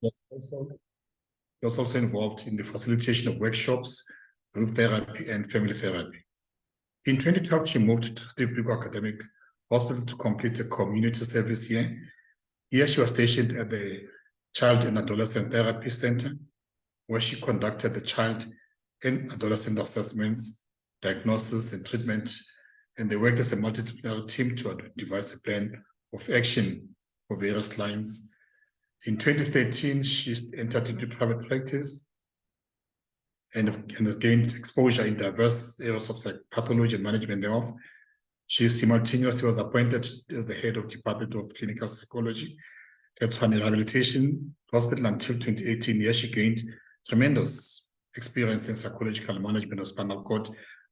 He was also involved in the facilitation of workshops, group therapy, and family therapy. In 2012, she moved to Steve Biko Academic Hospital to complete a community service here. Here, she was stationed at the Child and Adolescent Therapy Center, where she conducted the child and adolescent assessments, diagnosis, and treatment. And they worked as a multidisciplinary team to devise a plan of action for various lines. In 2013, she entered into private practice and has gained exposure in diverse areas of pathology and management thereof. She simultaneously was appointed as the head of Department of Clinical Psychology at Tshwane Rehabilitation Hospital until 2018. Here she gained tremendous experience in psychological management of spinal cord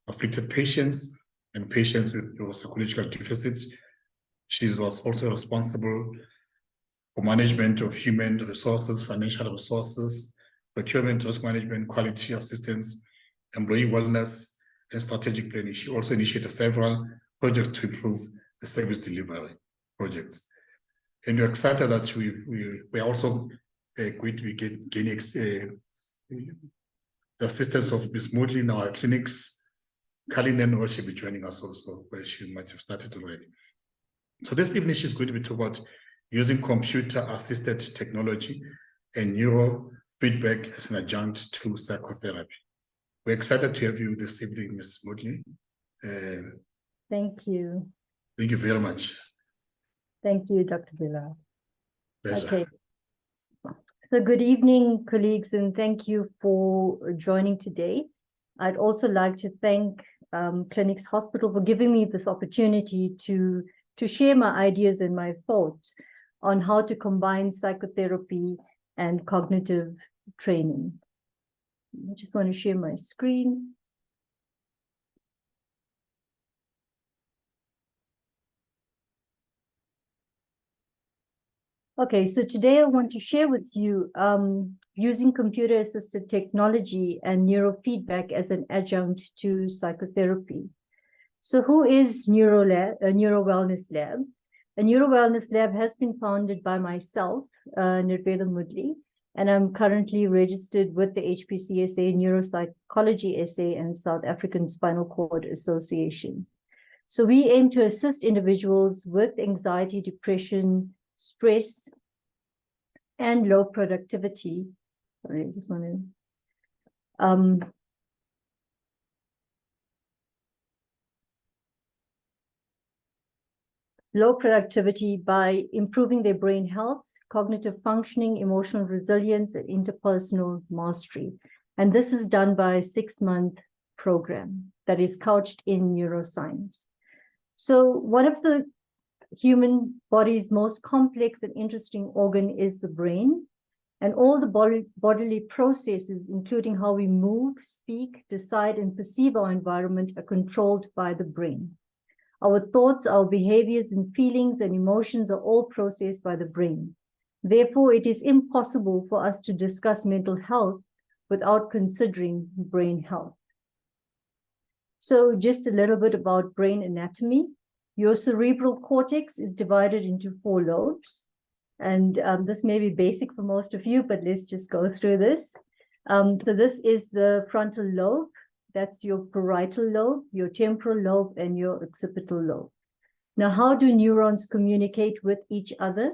afflicted patients and patients with neuropsychological deficits. She was also responsible for management of human resources, financial resources, procurement, risk management, quality assistance, employee wellness, and strategic planning. She also initiated several projects to improve the service delivery projects. And we're excited that we are also going to be gaining the assistance of Ms. Moodley in our Clinix. Kalinen will be joining us also, where she might have started already. So this evening, she's going to be talking about using computer-assisted technology and neurofeedback as an adjunct to psychotherapy. We're excited to have you this evening, Ms. Moodley. Thank you. Thank you very much. Thank you, Dr. Bila. Pleasure. Okay. So good evening, colleagues, and thank you for joining today. I'd also like to thank Clinix Hospital for giving me this opportunity to share my ideas and my thoughts on how to combine psychotherapy and cognitive training. I just want to share my screen. Okay, so today I want to share with you using computer-assisted technology and neurofeedback as an adjunct to psychotherapy. So who is Neuro Wellness Lab? A Neuro Wellness Lab has been founded by myself, Nirveda Moodley, and I'm currently registered with the HPCSA, Neuropsychology SA, and South African Spinal Cord Association. So we aim to assist individuals with anxiety, depression, stress, and low productivity. Sorry, I just want to low productivity by improving their brain health, cognitive functioning, emotional resilience, and interpersonal mastery. And this is done by a 6-month program that is couched in neuroscience. So one of the human body's most complex and interesting organ is the brain, and all the bodily processes, including how we move, speak, decide, and perceive our environment, are controlled by the brain. Our thoughts, our behaviors, and feelings and emotions are all processed by the brain. Therefore, it is impossible for us to discuss mental health without considering brain health. So just a little bit about brain anatomy. Your cerebral cortex is divided into 4 lobes. And this may be basic for most of you, but let's just go through this. So this is the frontal lobe. That's your parietal lobe, your temporal lobe, and your occipital lobe. Now, how do neurons communicate with each other?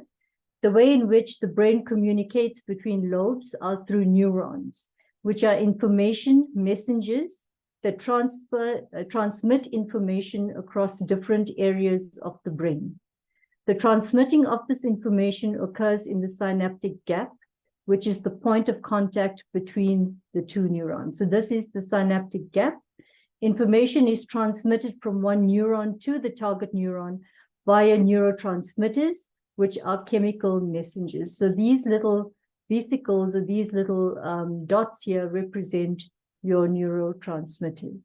The way in which the brain communicates between lobes are through neurons, which are information messengers that transmit information across different areas of the brain. The transmitting of this information occurs in the synaptic gap, which is the point of contact between the 2 neurons. So this is the synaptic gap. Information is transmitted from one neuron to the target neuron via neurotransmitters, which are chemical messengers. So these little vesicles or these little dots here represent your neurotransmitters.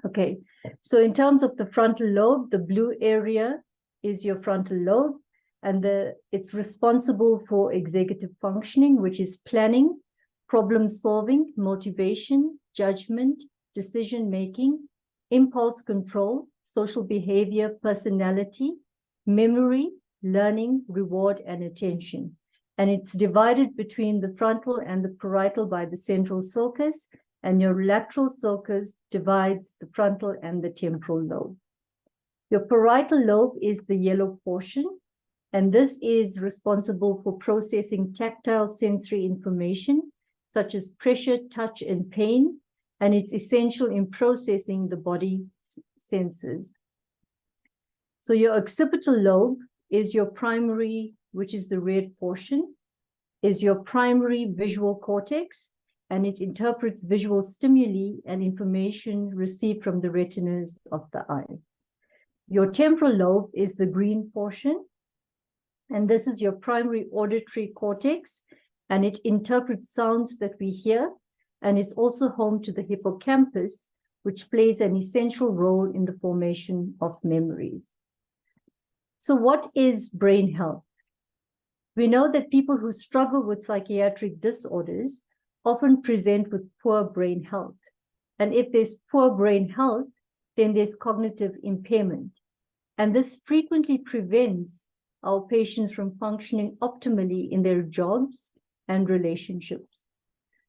Okay, so in terms of the frontal lobe, the blue area is your frontal lobe, and it's responsible for executive functioning, which is planning, problem solving, motivation, judgment, decision-making, impulse control, social behavior, personality, memory, learning, reward, and attention. and it's divided between the frontal and the parietal by the central sulcus, and your lateral sulcus divides the frontal and the temporal lobe. Your parietal lobe is the yellow portion, and this is responsible for processing tactile sensory information, such as pressure, touch, and pain, and it's essential in processing the body senses. So your occipital lobe is your primary, which is the red portion, is your primary visual cortex, and it interprets visual stimuli and information received from the retinas of the eye. Your temporal lobe is the green portion, and this is your primary auditory cortex, and it interprets sounds that we hear, and it's also home to the hippocampus, which plays an essential role in the formation of memories. So what is brain health? We know that people who struggle with psychiatric disorders often present with poor brain health. And if there's poor brain health, then there's cognitive impairment. And this frequently prevents our patients from functioning optimally in their jobs and relationships.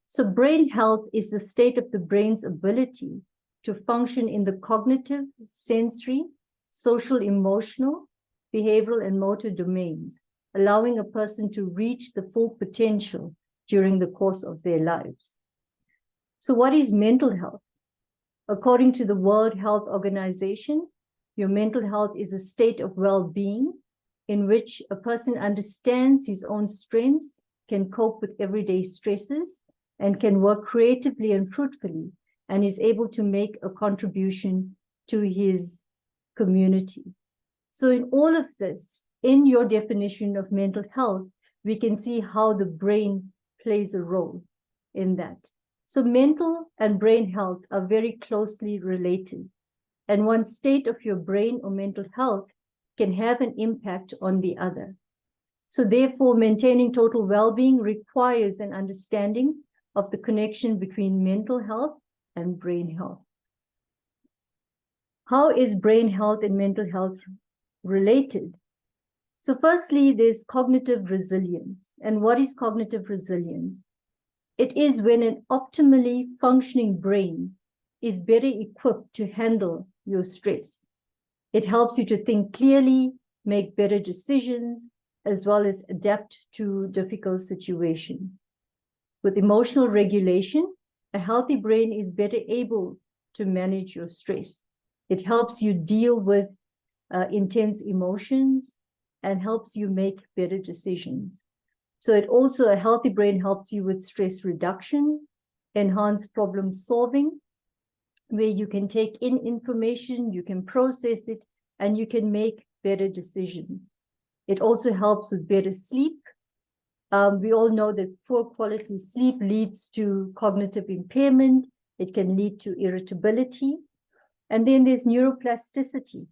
So brain health is the state of the brain's ability to function in the cognitive, sensory, social, emotional, behavioral, and motor domains, allowing a person to reach the full potential during the course of their lives. So what is mental health? According to the World Health Organization, your mental health is a state of well-being in which a person understands his own strengths, can cope with everyday stresses, and can work creatively and fruitfully, and is able to make a contribution to his community. So in all of this, in your definition of mental health, we can see how the brain plays a role in that. So mental and brain health are very closely related, and one state of your brain or mental health can have an impact on the other. So therefore, maintaining total well-being requires an understanding of the connection between mental health and brain health. How is brain health and mental health related? So firstly, there's cognitive resilience. And what is cognitive resilience? It is when an optimally functioning brain is better equipped to handle your stress. It helps you to think clearly, make better decisions, as well as adapt to difficult situations. With emotional regulation, a healthy brain is better able to manage your stress. It helps you deal with intense emotions and helps you make better decisions. So it also, a healthy brain helps you with stress reduction, enhanced problem solving, where you can take in information, you can process it, and you can make better decisions. It also helps with better sleep. We all know that poor quality sleep leads to cognitive impairment. It can lead to irritability. And then there's neuroplasticity,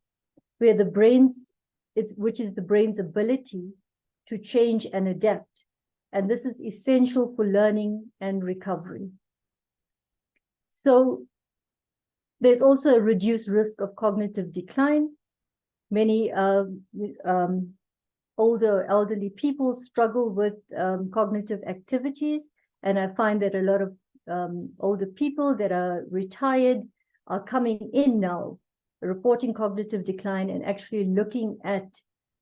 where the brain's, which is the brain's ability to change and adapt. And this is essential for learning and recovery. So there's also a reduced risk of cognitive decline. Many older elderly people struggle with cognitive activities, and I find that a lot of older people that are retired are coming in now, reporting cognitive decline and actually looking at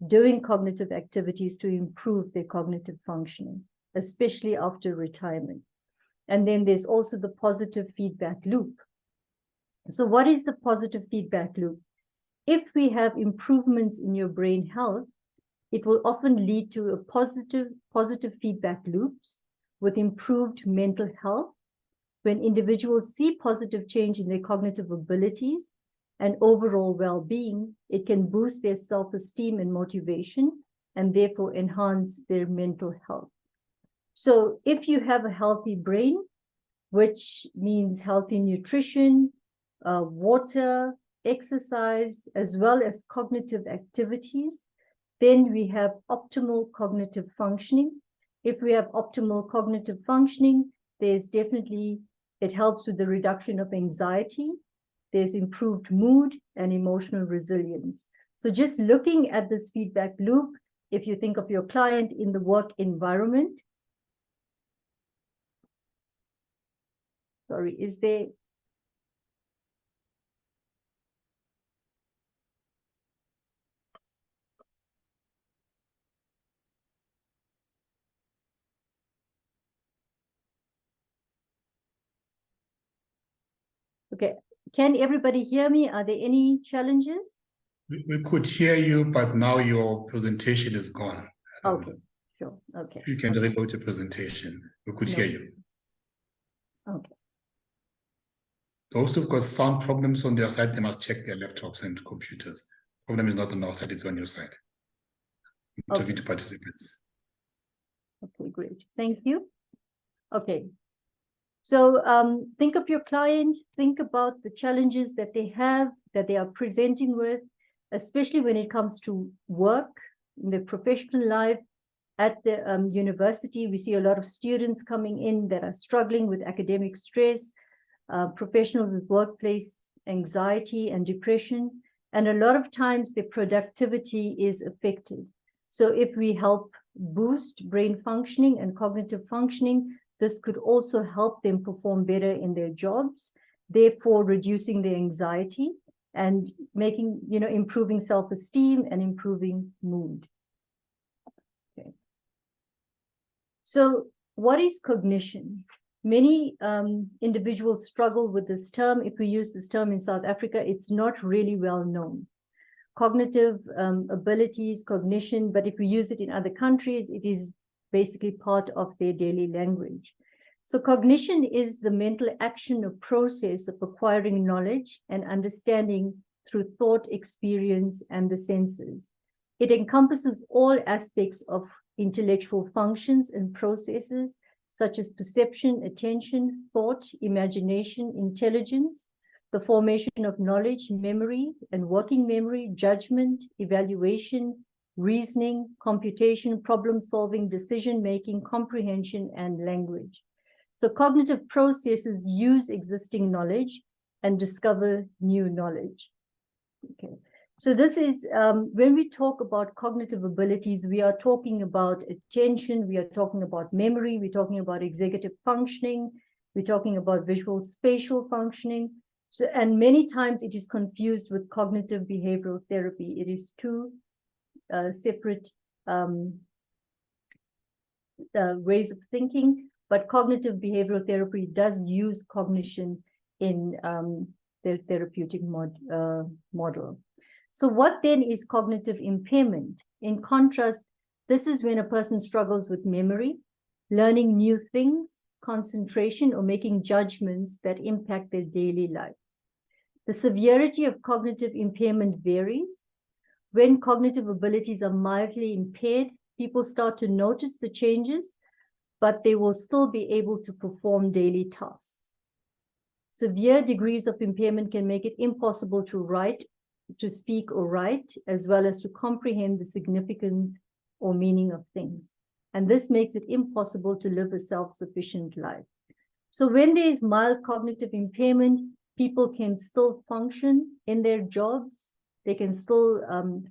doing cognitive activities to improve their cognitive functioning, especially after retirement. And then there's also the positive feedback loop. So what is the positive feedback loop? If we have improvements in your brain health, it will often lead to a positive feedback loops with improved mental health. When individuals see positive change in their cognitive abilities and overall well-being, it can boost their self-esteem and motivation, and therefore enhance their mental health. So if you have a healthy brain, which means healthy nutrition, water, exercise, as well as cognitive activities, then we have optimal cognitive functioning. If we have optimal cognitive functioning, there's definitely, it helps with the reduction of anxiety. There's improved mood and emotional resilience. So just looking at this feedback loop, if you think of your client in the work environment. Sorry, is there? Okay, can everybody hear me? Are there any challenges? We could hear you, but now your presentation is gone. Okay, sure, okay. If you can reload your presentation, we could hear you. Okay. Those who've got sound problems on their side, they must check their laptops and computers. Problem is not on our side, it's on your side. Talking to participants. Okay, great. Thank you. Okay. So think of your client, think about the challenges that they have, that they are presenting with, especially when it comes to work, in their professional life. At the university, we see a lot of students coming in that are struggling with academic stress, professionals with workplace anxiety and depression, and a lot of times their productivity is affected. So if we help boost brain functioning and cognitive functioning, this could also help them perform better in their jobs, therefore reducing their anxiety and making, improving self-esteem and improving mood. Okay. So what is cognition? Many individuals struggle with this term. If we use this term in South Africa, it's not really well known. Cognitive abilities, cognition, but if we use it in other countries, it is basically part of their daily language. So cognition is the mental action or process of acquiring knowledge and understanding through thought, experience, and the senses. It encompasses all aspects of intellectual functions and processes, such as perception, attention, thought, imagination, intelligence, the formation of knowledge, memory and working memory, judgment, evaluation, reasoning, computation, problem-solving, decision-making, comprehension, and language. So cognitive processes use existing knowledge and discover new knowledge. Okay. So this is, when we talk about cognitive abilities, we are talking about attention, we are talking about memory, we're talking about executive functioning, we're talking about visual spatial functioning. So, and many times it is confused with cognitive behavioral therapy. It is two separate ways of thinking, but cognitive behavioral therapy does use cognition in their therapeutic model. So what then is cognitive impairment? In contrast, this is when a person struggles with memory, learning new things, concentration, or making judgments that impact their daily life. The severity of cognitive impairment varies. When cognitive abilities are mildly impaired, people start to notice the changes, but they will still be able to perform daily tasks. Severe degrees of impairment can make it impossible to write, to speak or write, as well as to comprehend the significance or meaning of things. And this makes it impossible to live a self-sufficient life. So when there is mild cognitive impairment, people can still function in their jobs, they can still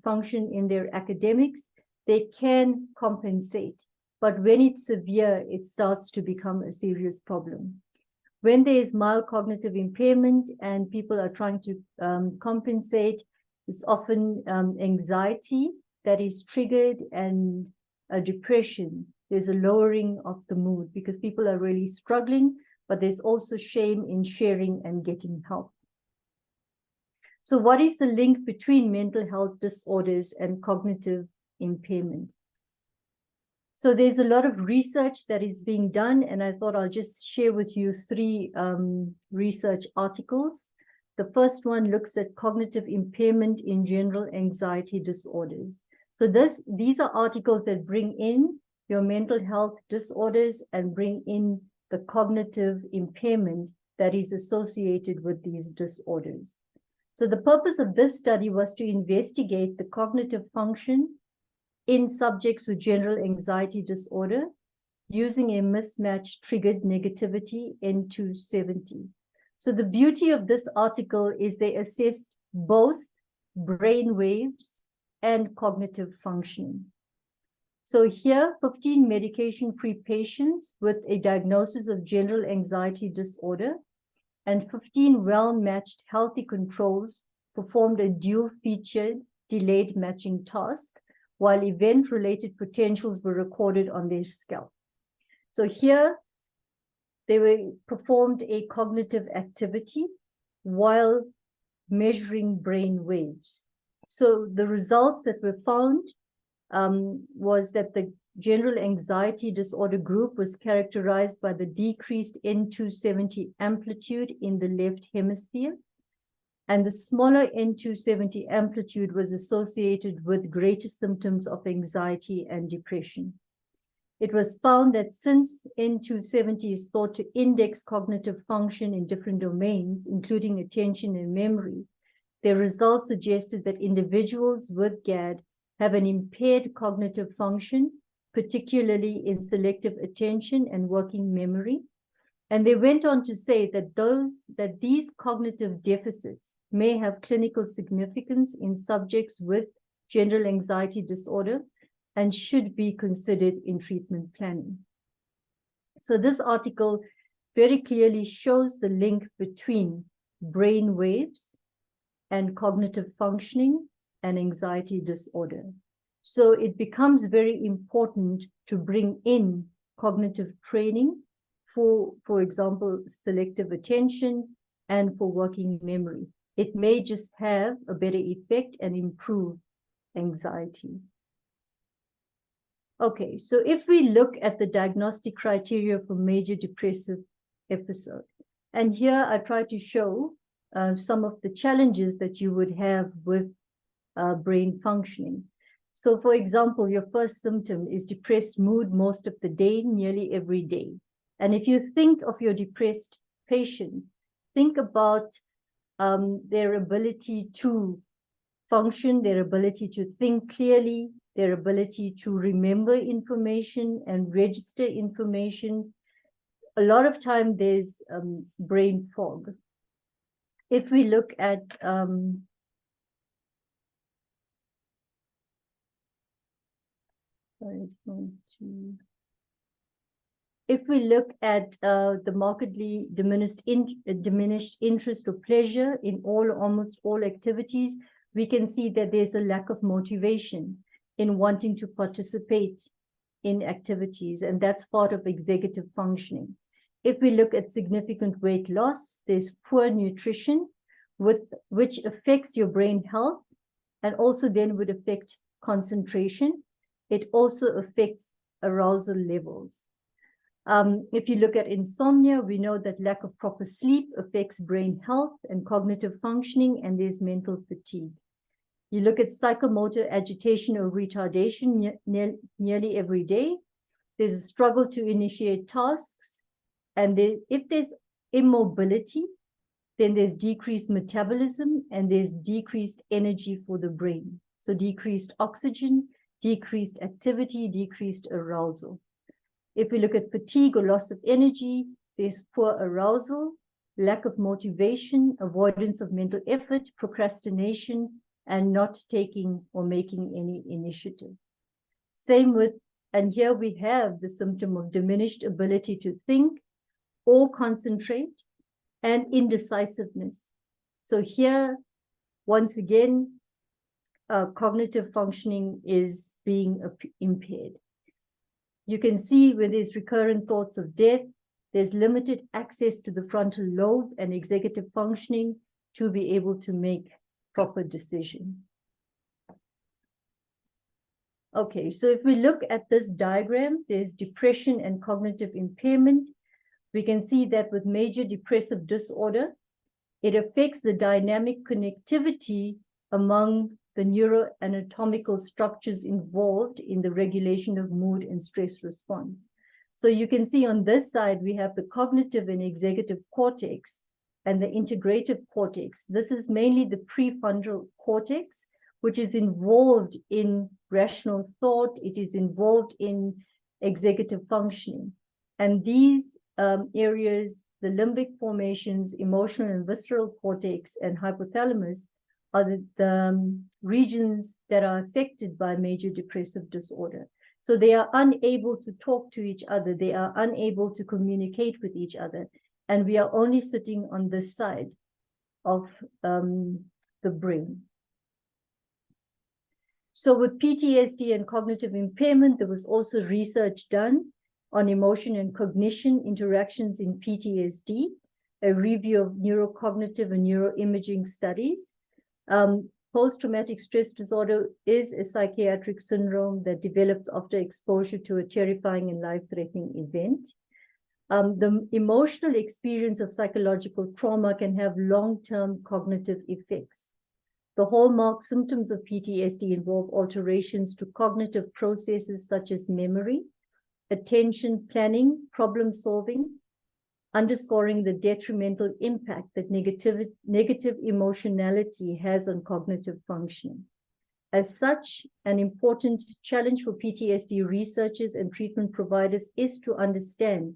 function in their academics, they can compensate. But when it's severe, it starts to become a serious problem. When there is mild cognitive impairment and people are trying to compensate, it's often anxiety that is triggered and a depression. There's a lowering of the mood because people are really struggling, but there's also shame in sharing and getting help. So what is the link between mental health disorders and cognitive impairment? So there's a lot of research that is being done, and I thought I'll just share with you three research articles. The first one looks at cognitive impairment in general anxiety disorders. So these are articles that bring in your mental health disorders and bring in the cognitive impairment that is associated with these disorders. So the purpose of this study was to investigate the cognitive function in subjects with general anxiety disorder using a mismatch triggered negativity N270. So the beauty of this article is they assessed both brain waves and cognitive functioning. So here, 15 medication-free patients with a diagnosis of general anxiety disorder and 15 well-matched healthy controls performed a dual-featured delayed matching task, while event-related potentials were recorded on their scalp. So here, they were performed a cognitive activity while measuring brain waves. So the results that were found was that the general anxiety disorder group was characterized by the decreased N270 amplitude in the left hemisphere, and the smaller N270 amplitude was associated with greater symptoms of anxiety and depression. It was found that since N270 is thought to index cognitive function in different domains, including attention and memory, their results suggested that individuals with GAD have an impaired cognitive function, particularly in selective attention and working memory. And they went on to say that these cognitive deficits may have clinical significance in subjects with general anxiety disorder and should be considered in treatment planning. So this article very clearly shows the link between brain waves and cognitive functioning and anxiety disorder. So it becomes very important to bring in cognitive training for example, selective attention and for working memory. It may just have a better effect and improve anxiety. Okay, so if we look at the diagnostic criteria for major depressive episode, and here I try to show some of the challenges that you would have with brain functioning. So for example, your first symptom is depressed mood most of the day, nearly every day. And if you think of your depressed patient, think about their ability to function, their ability to think clearly, their ability to remember information and register information. A lot of time there's brain fog. If we look at if we look at the markedly diminished interest or pleasure in almost all activities, we can see that there's a lack of motivation in wanting to participate in activities, and that's part of executive functioning. If we look at significant weight loss, there's poor nutrition, which affects your brain health and also then would affect concentration. It also affects arousal levels. If you look at insomnia, we know that lack of proper sleep affects brain health and cognitive functioning, and there's mental fatigue. You look at psychomotor agitation or retardation nearly every day. There's a struggle to initiate tasks. And if there's immobility, then there's decreased metabolism and there's decreased energy for the brain. So decreased oxygen, decreased activity, decreased arousal. If we look at fatigue or loss of energy, there's poor arousal, lack of motivation, avoidance of mental effort, procrastination, and not taking or making any initiative. Same with, and here we have the symptom of diminished ability to think or concentrate and indecisiveness. So here, once again, cognitive functioning is being impaired. You can see where there's recurrent thoughts of death, there's limited access to the frontal lobe and executive functioning to be able to make proper decisions. Okay, so if we look at this diagram, there's depression and cognitive impairment. We can see that with major depressive disorder, it affects the dynamic connectivity among the neuroanatomical structures involved in the regulation of mood and stress response. So you can see on this side, we have the cognitive and executive cortex and the integrative cortex. This is mainly the prefrontal cortex, which is involved in rational thought. It is involved in executive functioning. And these areas, the limbic formations, emotional and visceral cortex, and hypothalamus are the regions that are affected by major depressive disorder. So they are unable to talk to each other. They are unable to communicate with each other. And we are only sitting on this side of the brain. So with PTSD and cognitive impairment, there was also research done on emotion and cognition interactions in PTSD, a review of neurocognitive and neuroimaging studies. Post-traumatic stress disorder is a psychiatric syndrome that develops after exposure to a terrifying and life-threatening event. The emotional experience of psychological trauma can have long-term cognitive effects. The hallmark symptoms of PTSD involve alterations to cognitive processes such as memory, attention, planning, problem solving, underscoring the detrimental impact that negative emotionality has on cognitive functioning. As such, an important challenge for PTSD researchers and treatment providers is to understand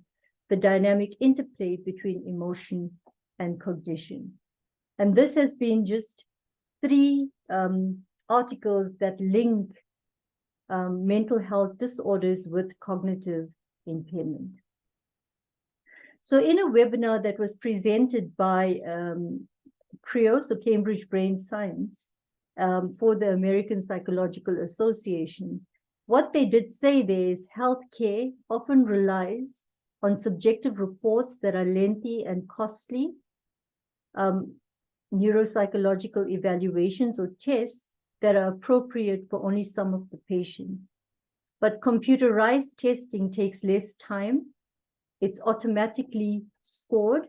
the dynamic interplay between emotion and cognition. And this has been just 3 articles that link mental health disorders with cognitive impairment. So in a webinar that was presented by CREOS, or Cambridge Brain Science, for the American Psychological Association, what they did say there is healthcare often relies on subjective reports that are lengthy and costly, neuropsychological evaluations or tests that are appropriate for only some of the patients. But computerized testing takes less time. It's automatically scored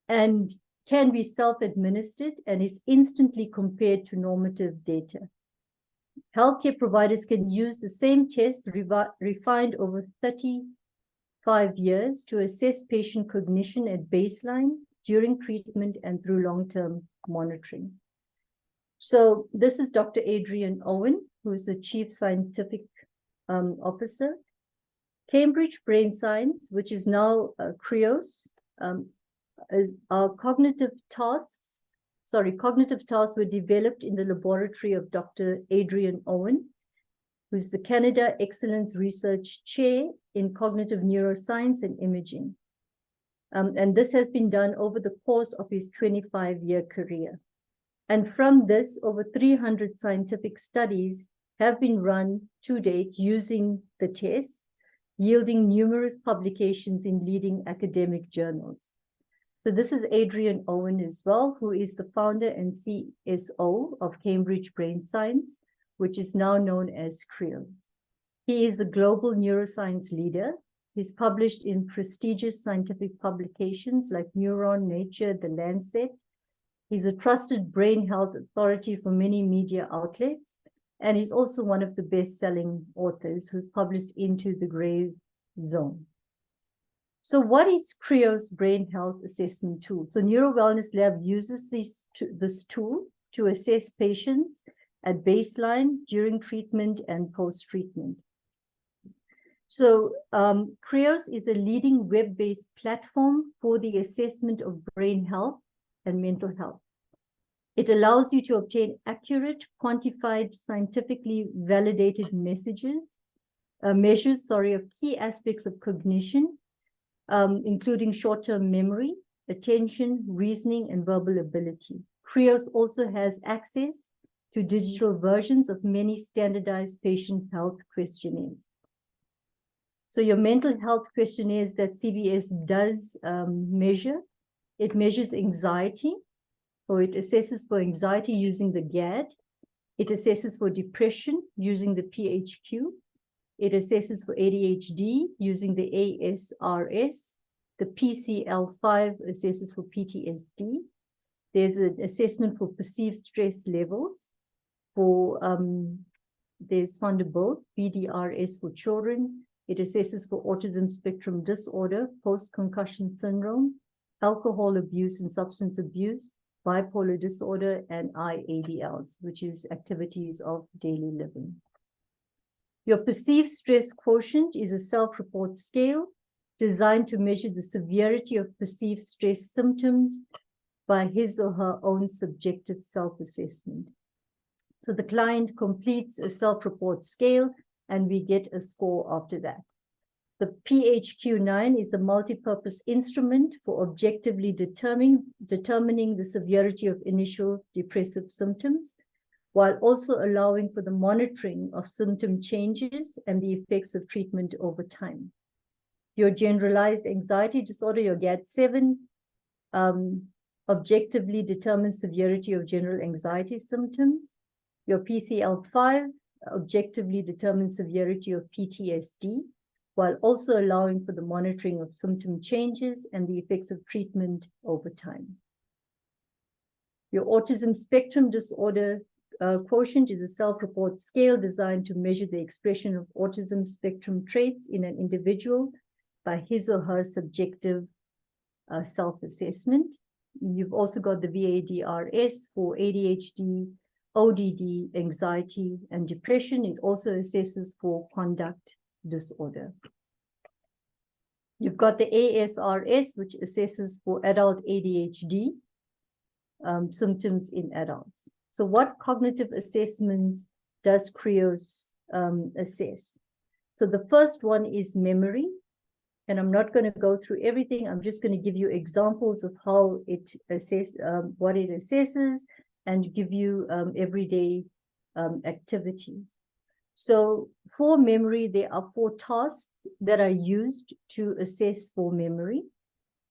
and can be self-administered and is instantly compared to normative data. Healthcare providers can use the same test refined over 35 years to assess patient cognition at baseline, during treatment, and through long-term monitoring. So this is Dr. Adrian Owen, who is the Chief Scientific Officer. Cambridge Brain Science, which is now CREOS, our cognitive tasks were developed in the laboratory of Dr. Adrian Owen, who's the Canada Excellence Research Chair in Cognitive Neuroscience and Imaging. And this has been done over the course of his 25-year career. And from this, over 300 scientific studies have been run to date using the test, yielding numerous publications in leading academic journals. So this is Adrian Owen as well, who is the founder and CSO of Cambridge Brain Science, which is now known as CREOS. He is a global neuroscience leader. He's published in prestigious scientific publications like Neuron, Nature, The Lancet. He's a trusted brain health authority for many media outlets, and he's also one of the best-selling authors who's published Into the Gray Zone. So what is CREOS Brain Health Assessment Tool? So Neuro Wellness Lab uses this tool to assess patients at baseline, during treatment, and post-treatment. So CREOS is a leading web-based platform for the assessment of brain health and mental health. It allows you to obtain accurate, quantified, scientifically validated measures of key aspects of cognition, including short-term memory, attention, reasoning, and verbal ability. CREOS also has access to digital versions of many standardized patient health questionnaires. So your mental health questionnaires that CBS does measure, it measures anxiety, or it assesses for anxiety using the GAD. It assesses for depression using the PHQ. It assesses for ADHD using the ASRS. The PCL5 assesses for PTSD. There's an assessment for perceived stress levels. There's Vanderbilt, BDRS for children. It assesses for autism spectrum disorder, post-concussion syndrome, alcohol abuse and substance abuse, bipolar disorder, and IADLs, which is activities of daily living. Your perceived stress quotient is a self-report scale designed to measure the severity of perceived stress symptoms by his or her own subjective self-assessment. So the client completes a self-report scale and we get a score after that. The PHQ-9 is a multi-purpose instrument for objectively determining the severity of initial depressive symptoms, while also allowing for the monitoring of symptom changes and the effects of treatment over time. Your generalized anxiety disorder, your GAD-7, objectively determines severity of general anxiety symptoms. Your PCL-5 objectively determines severity of PTSD, while also allowing for the monitoring of symptom changes and the effects of treatment over time. Your autism spectrum disorder quotient is a self-report scale designed to measure the expression of autism spectrum traits in an individual by his or her subjective self-assessment. You've also got the VADRS for ADHD, ODD, anxiety, and depression. It also assesses for conduct disorder. You've got the ASRS, which assesses for adult ADHD symptoms in adults. So what cognitive assessments does CREOS assess? So the first one is memory. And I'm not going to go through everything. I'm just going to give you examples of how it what it assesses and give you everyday activities. So for memory, there are 4 tasks that are used to assess for memory.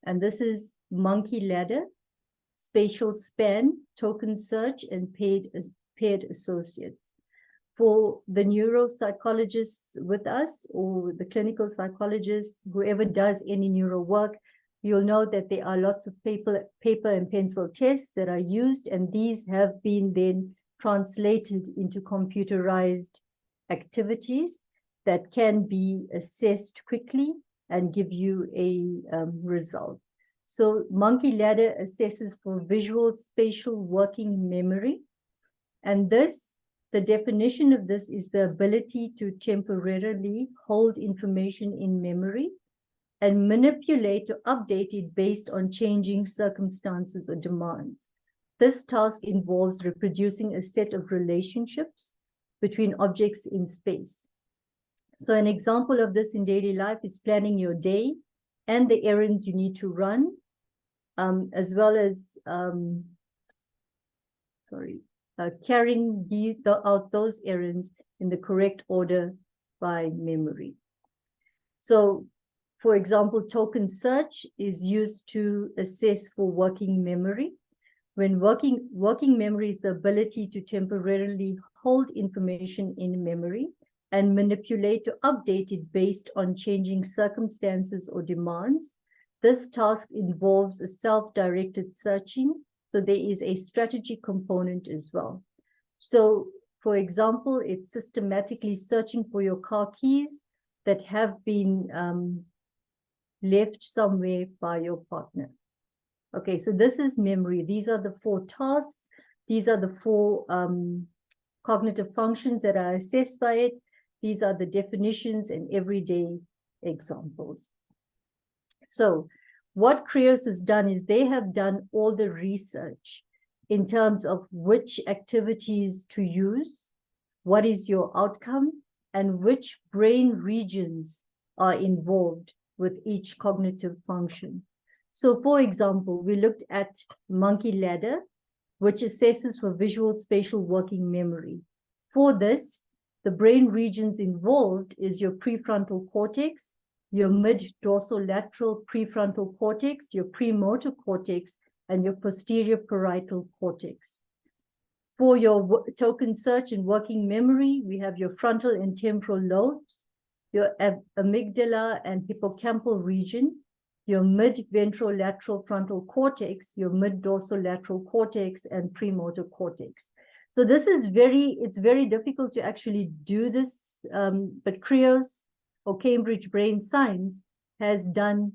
And this is monkey ladder, spatial span, token search, and paired associates. For the neuropsychologists with us or the clinical psychologists, whoever does any neuro work, you'll know that there are lots of paper and pencil tests that are used, and these have been then translated into computerized activities that can be assessed quickly and give you a result. So monkey ladder assesses for visual spatial working memory, and the definition of this is the ability to temporarily hold information in memory and manipulate or update it based on changing circumstances or demands. This task involves reproducing a set of relationships between objects in space. So an example of this in daily life is planning your day and the errands you need to run, as well as carrying out those errands in the correct order by memory. So, for example, token search is used to assess for working memory. When working memory is the ability to temporarily hold information in memory and manipulate or update it based on changing circumstances or demands. This task involves a self-directed searching. So there is a strategy component as well. So, for example, it's systematically searching for your car keys that have been left somewhere by your partner. Okay, so this is memory. These are the 4 tasks. These are the 4 cognitive functions that are assessed by it. These are the definitions and everyday examples. So what CREOS has done is they have done all the research in terms of which activities to use, what is your outcome, and which brain regions are involved with each cognitive function. So for example, we looked at monkey ladder, which assesses for visual spatial working memory. For this, the brain regions involved is your prefrontal cortex, your mid-dorsolateral prefrontal cortex, your premotor cortex, and your posterior parietal cortex. For your token search and working memory, we have your frontal and temporal lobes, your amygdala and hippocampal region, your mid-ventrolateral frontal cortex, your mid-dorsolateral cortex, and premotor cortex. So this is it's very difficult to actually do this, but CREOS or Cambridge Brain Science has done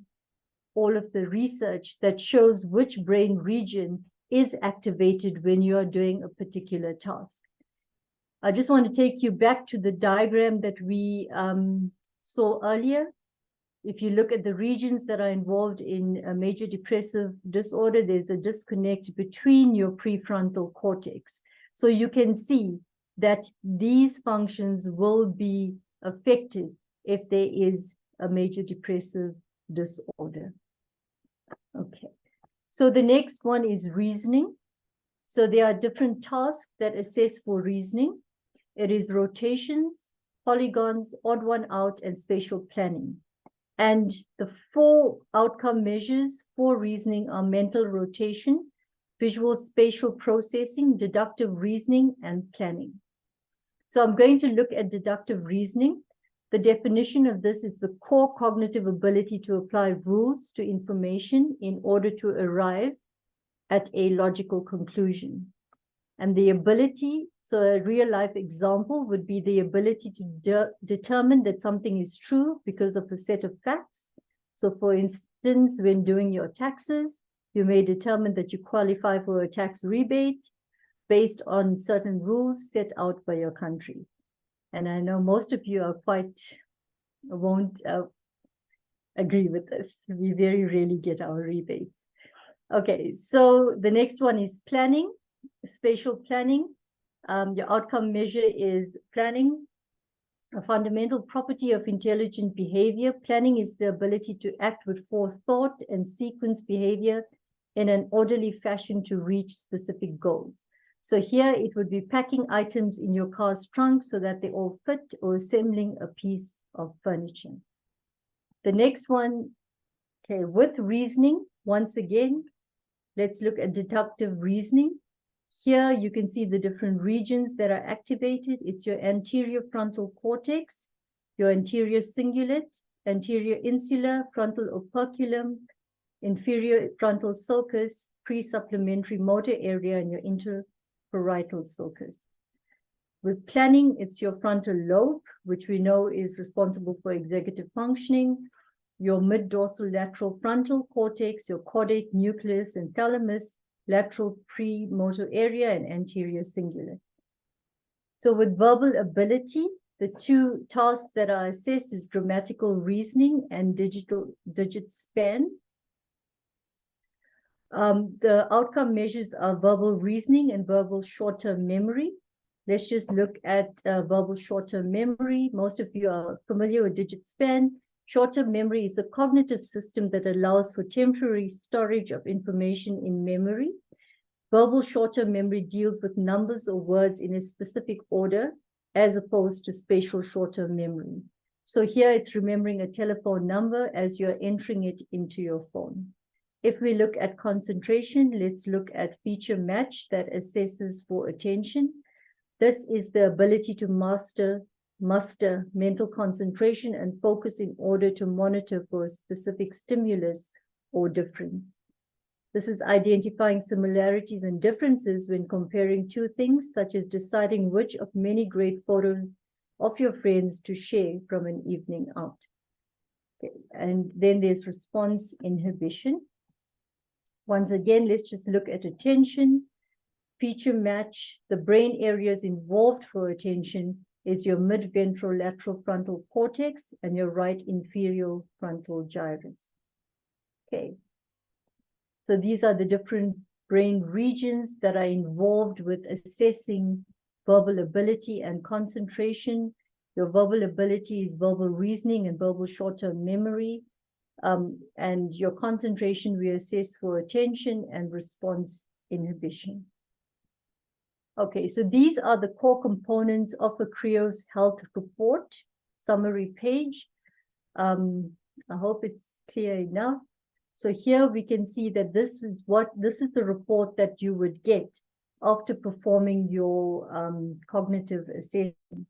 all of the research that shows which brain region is activated when you are doing a particular task. I just want to take you back to the diagram that we saw earlier. If you look at the regions that are involved in a major depressive disorder, there's a disconnect between your prefrontal cortex. So you can see that these functions will be affected if there is a major depressive disorder. Okay, so the next one is reasoning. So there are different tasks that assess for reasoning. It is rotations, polygons, odd one out, and spatial planning. And the 4 outcome measures for reasoning are mental rotation, visual spatial processing, deductive reasoning, and planning. So I'm going to look at deductive reasoning. The definition of this is the core cognitive ability to apply rules to information in order to arrive at a logical conclusion. And the ability, so a real life example would be the ability to determine that something is true because of a set of facts. So for instance, when doing your taxes, you may determine that you qualify for a tax rebate based on certain rules set out by your country. And I know most of you won't agree with this. We very rarely get our rebates. Okay, so the next one is planning, spatial planning. Your outcome measure is planning. A fundamental property of intelligent behavior. Planning is the ability to act with forethought and sequence behavior in an orderly fashion to reach specific goals. So here it would be packing items in your car's trunk so that they all fit, or assembling a piece of furniture. The next one, okay, with reasoning, once again, let's look at deductive reasoning. Here you can see the different regions that are activated. It's your anterior frontal cortex, your anterior cingulate, anterior insular, frontal operculum, inferior frontal sulcus, pre-supplementary motor area, and your interparietal sulcus. With planning, it's your frontal lobe, which we know is responsible for executive functioning, your mid-dorsal lateral frontal cortex, your caudate nucleus and thalamus, lateral premotor area, and anterior cingulate. So with verbal ability, the 2 tasks that are assessed is grammatical reasoning and digit span. The outcome measures are verbal reasoning and verbal short-term memory. Let's just look at verbal short-term memory. Most of you are familiar with digit span. Short-term memory is a cognitive system that allows for temporary storage of information in memory. Verbal short-term memory deals with numbers or words in a specific order, as opposed to spatial short-term memory. So here it's remembering a telephone number as you're entering it into your phone. If we look at concentration, let's look at feature match that assesses for attention. This is the ability to muster mental concentration and focus in order to monitor for a specific stimulus or difference. This is identifying similarities and differences when comparing 2 things, such as deciding which of many great photos of your friends to share from an evening out. Okay. And then there's response inhibition. Once again, let's just look at attention. Feature match, the brain areas involved for attention is your mid-ventral lateral frontal cortex and your right inferior frontal gyrus. Okay, so these are the different brain regions that are involved with assessing verbal ability and concentration. Your verbal ability is verbal reasoning and verbal short-term memory. And your concentration we assess for attention and response inhibition. Okay, so these are the core components of a CREO's health report summary page. I hope it's clear enough. So here we can see that this is the report that you would get after performing your cognitive assessment.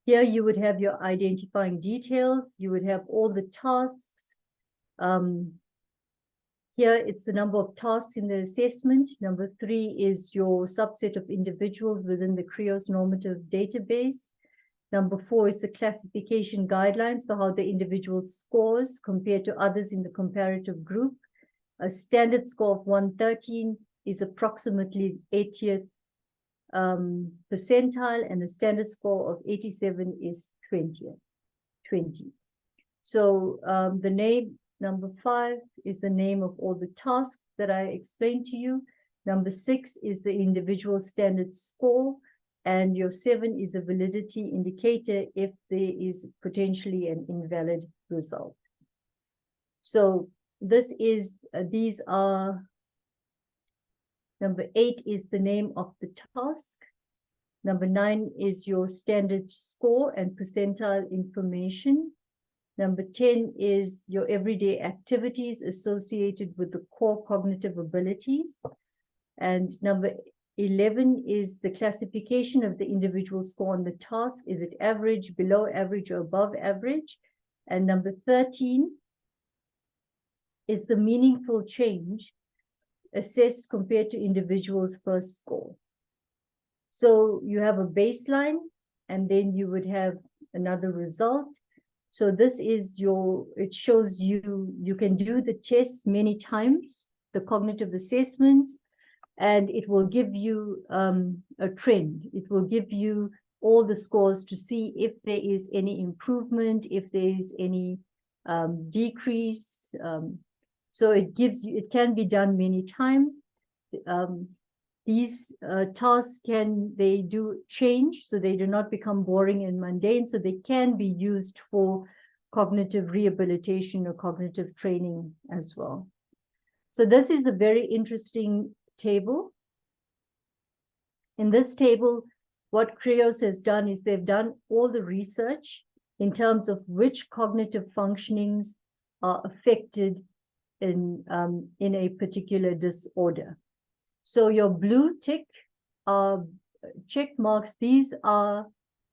Here you would have your identifying details, you would have all the tasks. Here it's the number of tasks in the assessment. Number 3 is your subset of individuals within the CREO's normative database. Number 4 is the classification guidelines for how the individual scores compared to others in the comparative group. A standard score of 113 is approximately 80th percentile, and a standard score of 87 is 20. So the name, number 5 is the name of all the tasks that I explained to you. Number 6 is the individual standard score. and your 7 is a validity indicator if there is potentially an invalid result. So this is, these are, number 8 is the name of the task. Number 9 is your standard score and percentile information. Number 10 is your everyday activities associated with the core cognitive abilities. And number 11 is the classification of the individual score on the task. Is it average, below average, or above average? And number 13 is the meaningful change assessed compared to individuals' first score. So you have a baseline, and then you would have another result. So this is your, it shows you, you can do the test many times, the cognitive assessments, and it will give you a trend. It will give you all the scores to see if there is any improvement, if there is any decrease. So it gives you, it can be done many times. These tasks they do change, so they do not become boring and mundane, so they can be used for cognitive rehabilitation or cognitive training as well. So this is a very interesting table. In this table, what CREOS has done is they've done all the research in terms of which cognitive functionings are affected in a particular disorder. So your blue tick check marks, these are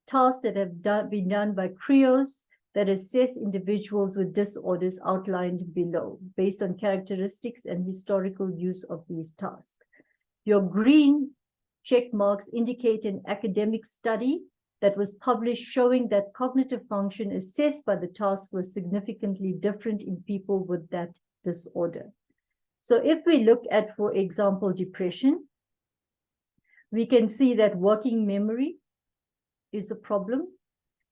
tasks that have been done by CREOS that assess individuals with disorders outlined below based on characteristics and historical use of these tasks. Your green check marks indicate an academic study that was published showing that cognitive function assessed by the task was significantly different in people with that disorder. So if we look at, for example, depression, we can see that working memory is a problem.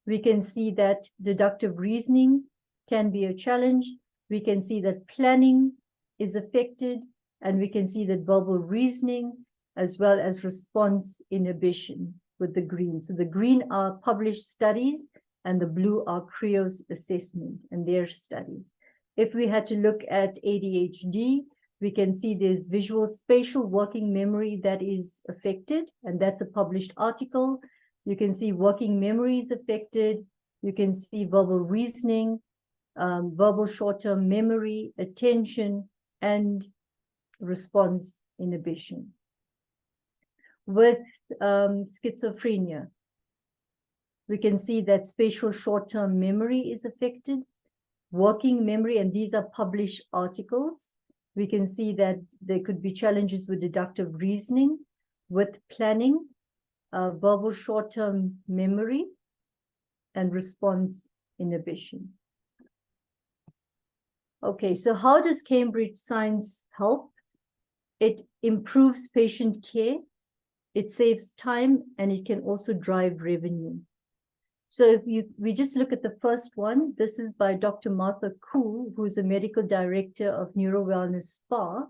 We can see that deductive reasoning can be a challenge. We can see that planning is affected, and we can see that verbal reasoning as well as response inhibition with the green. So the green are published studies and the blue are CREOS assessment and their studies. If we had to look at ADHD, we can see there's visual spatial working memory that is affected, and that's a published article. You can see working memory is affected. You can see verbal reasoning, verbal short-term memory, attention, and response inhibition. With schizophrenia, we can see that spatial short-term memory is affected, working memory, and these are published articles. We can see that there could be challenges with deductive reasoning, with planning, verbal short-term memory, and response inhibition. Okay, so how does Cambridge Science help? It improves patient care, it saves time, and it can also drive revenue. So if we just look at the first one, this is by Dr. Martha Kuhl, who is a medical director of NeuroWellness Spa.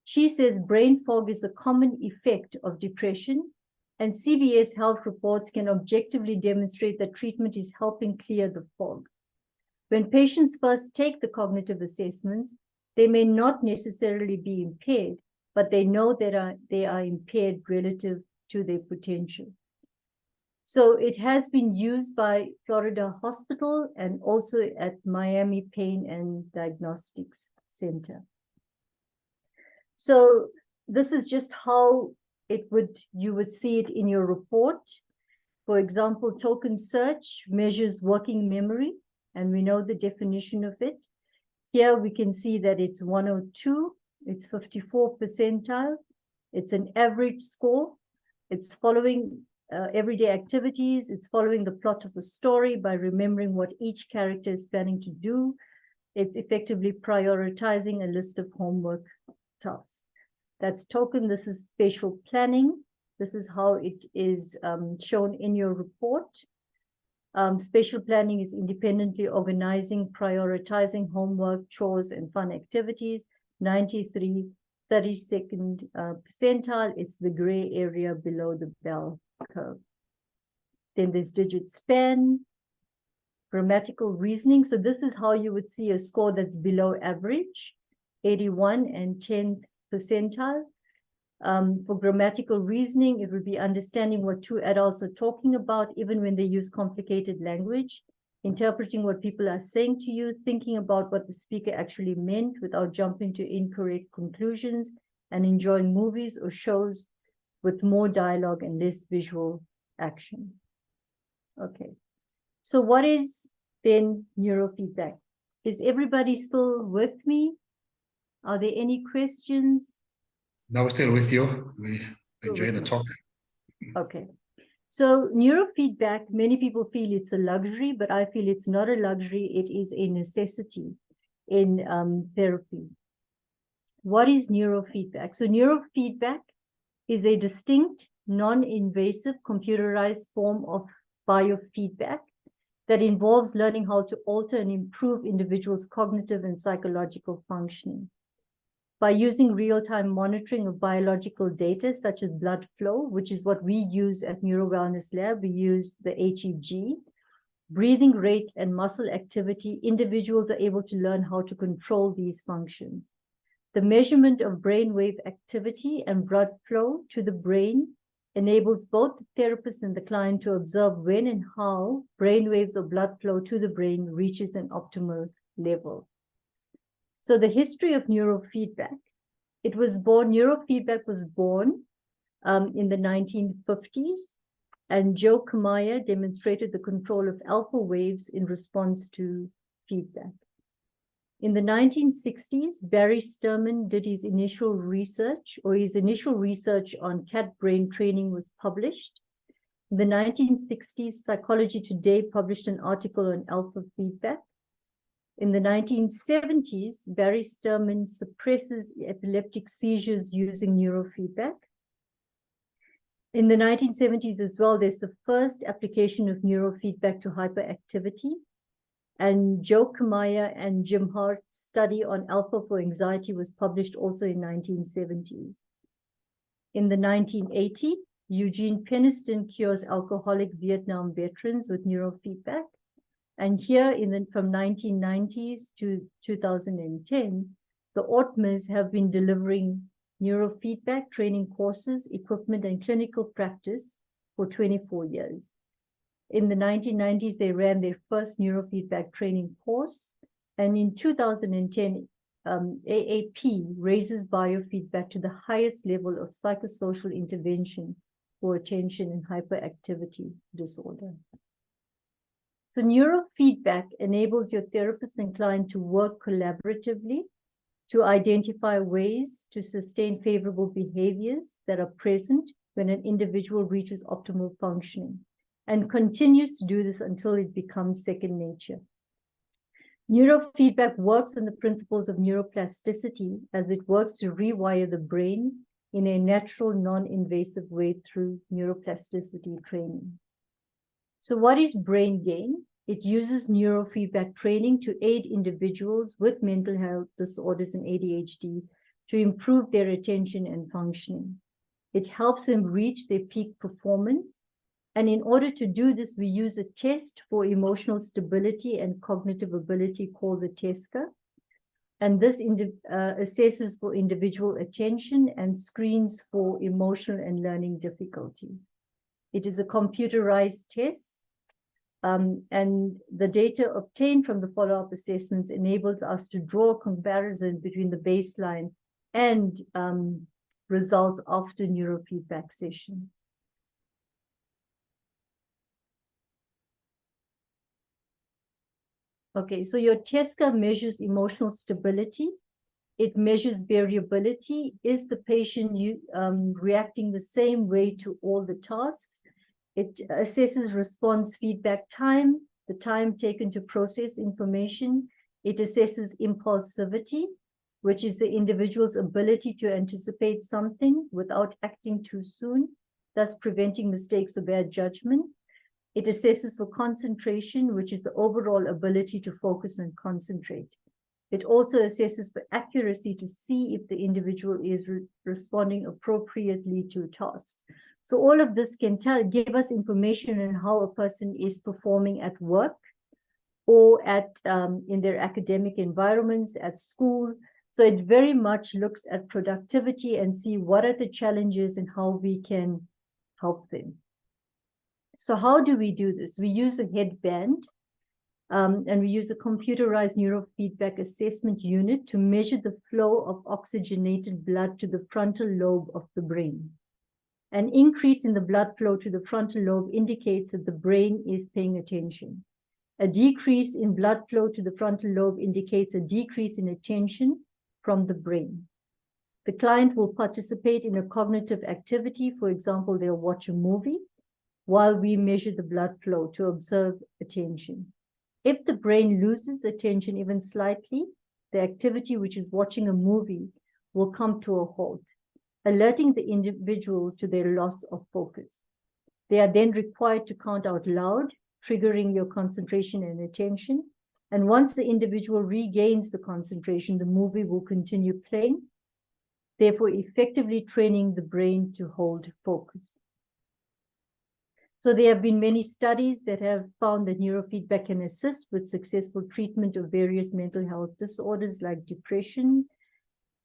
She says brain fog is a common effect of depression, and CBS Health reports can objectively demonstrate that treatment is helping clear the fog. When patients first take the cognitive assessments, they may not necessarily be impaired, but they know that they are impaired relative to their potential. So it has been used by Florida Hospital and also at Miami Pain and Diagnostics Center. So this is just how you would see it in your report. For example, token search measures working memory, and we know the definition of it. Here we can see that it's 102, it's 54 percentile, it's an average score, it's following everyday activities, it's following the plot of a story by remembering what each character is planning to do, it's effectively prioritizing a list of homework tasks. That's token. This is spatial planning. This is how it is shown in your report. Spatial planning is independently organizing, prioritizing homework, chores, and fun activities. 93, 32nd percentile. It's the gray area below the bell curve. Then there's digit span, grammatical reasoning. So this is how you would see a score that's below average, 81 and 10th percentile. For grammatical reasoning, it would be understanding what two adults are talking about, even when they use complicated language, interpreting what people are saying to you, thinking about what the speaker actually meant without jumping to incorrect conclusions, and enjoying movies or shows with more dialogue and less visual action. Okay, so what is then neurofeedback? Is everybody still with me? Are there any questions? Now we're still with you. We enjoy the talk. Okay. So neurofeedback, many people feel it's a luxury, but I feel it's not a luxury. It is a necessity in therapy. What is neurofeedback? So neurofeedback is a distinct, non-invasive, computerized form of biofeedback that involves learning how to alter and improve individuals' cognitive and psychological functioning. By using real-time monitoring of biological data, such as blood flow, which is what we use at Neuro Wellness Lab, we use the HEG, breathing rate and muscle activity, individuals are able to learn how to control these functions. The measurement of brainwave activity and blood flow to the brain enables both the therapist and the client to observe when and how brainwaves or blood flow to the brain reaches an optimal level. So the history of neurofeedback, neurofeedback was born in the 1950s, and Joe Kamaya demonstrated the control of alpha waves in response to feedback. In the 1960s, Barry Sterman did his initial research on cat brain training was published. In the 1960s, Psychology Today published an article on alpha feedback. In the 1970s, Barry Sterman suppresses epileptic seizures using neurofeedback. In the 1970s as well, there's the first application of neurofeedback to hyperactivity. And Joe Kamaya and Jim Hart's study on alpha for anxiety was published also in 1970s. In the 1980s, Eugene Peniston cures alcoholic Vietnam veterans with neurofeedback. And here from 1990s to 2010, the Ortmers have been delivering neurofeedback training courses, equipment, and clinical practice for 24 years. In the 1990s, they ran their first neurofeedback training course. And in 2010, AAP raises biofeedback to the highest level of psychosocial intervention for attention and hyperactivity disorder. So neurofeedback enables your therapist and client to work collaboratively to identify ways to sustain favorable behaviors that are present when an individual reaches optimal functioning, and continues to do this until it becomes second nature. Neurofeedback works on the principles of neuroplasticity as it works to rewire the brain in a natural, non-invasive way through neuroplasticity training. So what is brain gain? It uses neurofeedback training to aid individuals with mental health disorders and ADHD to improve their attention and functioning. It helps them reach their peak performance. And in order to do this, we use a test for emotional stability and cognitive ability called the TESCA. And this assesses for individual attention and screens for emotional and learning difficulties. It is a computerized test. And the data obtained from the follow-up assessments enables us to draw a comparison between the baseline and results after neurofeedback sessions. Okay, so your TESCA measures emotional stability. It measures variability. Is the patient reacting the same way to all the tasks? It assesses response feedback time, the time taken to process information. It assesses impulsivity, which is the individual's ability to anticipate something without acting too soon, thus preventing mistakes or bad judgment. It assesses for concentration, which is the overall ability to focus and concentrate. It also assesses for accuracy to see if the individual is responding appropriately to tasks. So all of this can give us information on how a person is performing at work or in their academic environments, at school. So it very much looks at productivity and see what are the challenges and how we can help them. So how do we do this? We use a headband and we use a computerized neurofeedback assessment unit to measure the flow of oxygenated blood to the frontal lobe of the brain. An increase in the blood flow to the frontal lobe indicates that the brain is paying attention. A decrease in blood flow to the frontal lobe indicates a decrease in attention from the brain. The client will participate in a cognitive activity. For example, they'll watch a movie while we measure the blood flow to observe attention. If the brain loses attention even slightly, the activity, which is watching a movie, will come to a halt, alerting the individual to their loss of focus. They are then required to count out loud, triggering your concentration and attention. And once the individual regains the concentration, the movie will continue playing, therefore effectively training the brain to hold focus. So there have been many studies that have found that neurofeedback can assist with successful treatment of various mental health disorders like depression.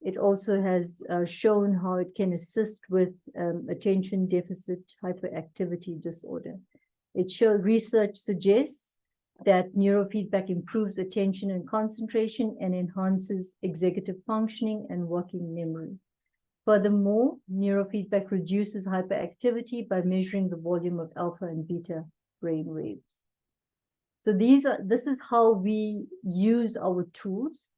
It also has shown how it can assist with attention deficit hyperactivity disorder. Research suggests that neurofeedback improves attention and concentration and enhances executive functioning and working memory. Furthermore, neurofeedback reduces hyperactivity by measuring the volume of alpha and beta brain waves. So this is how we use our tools.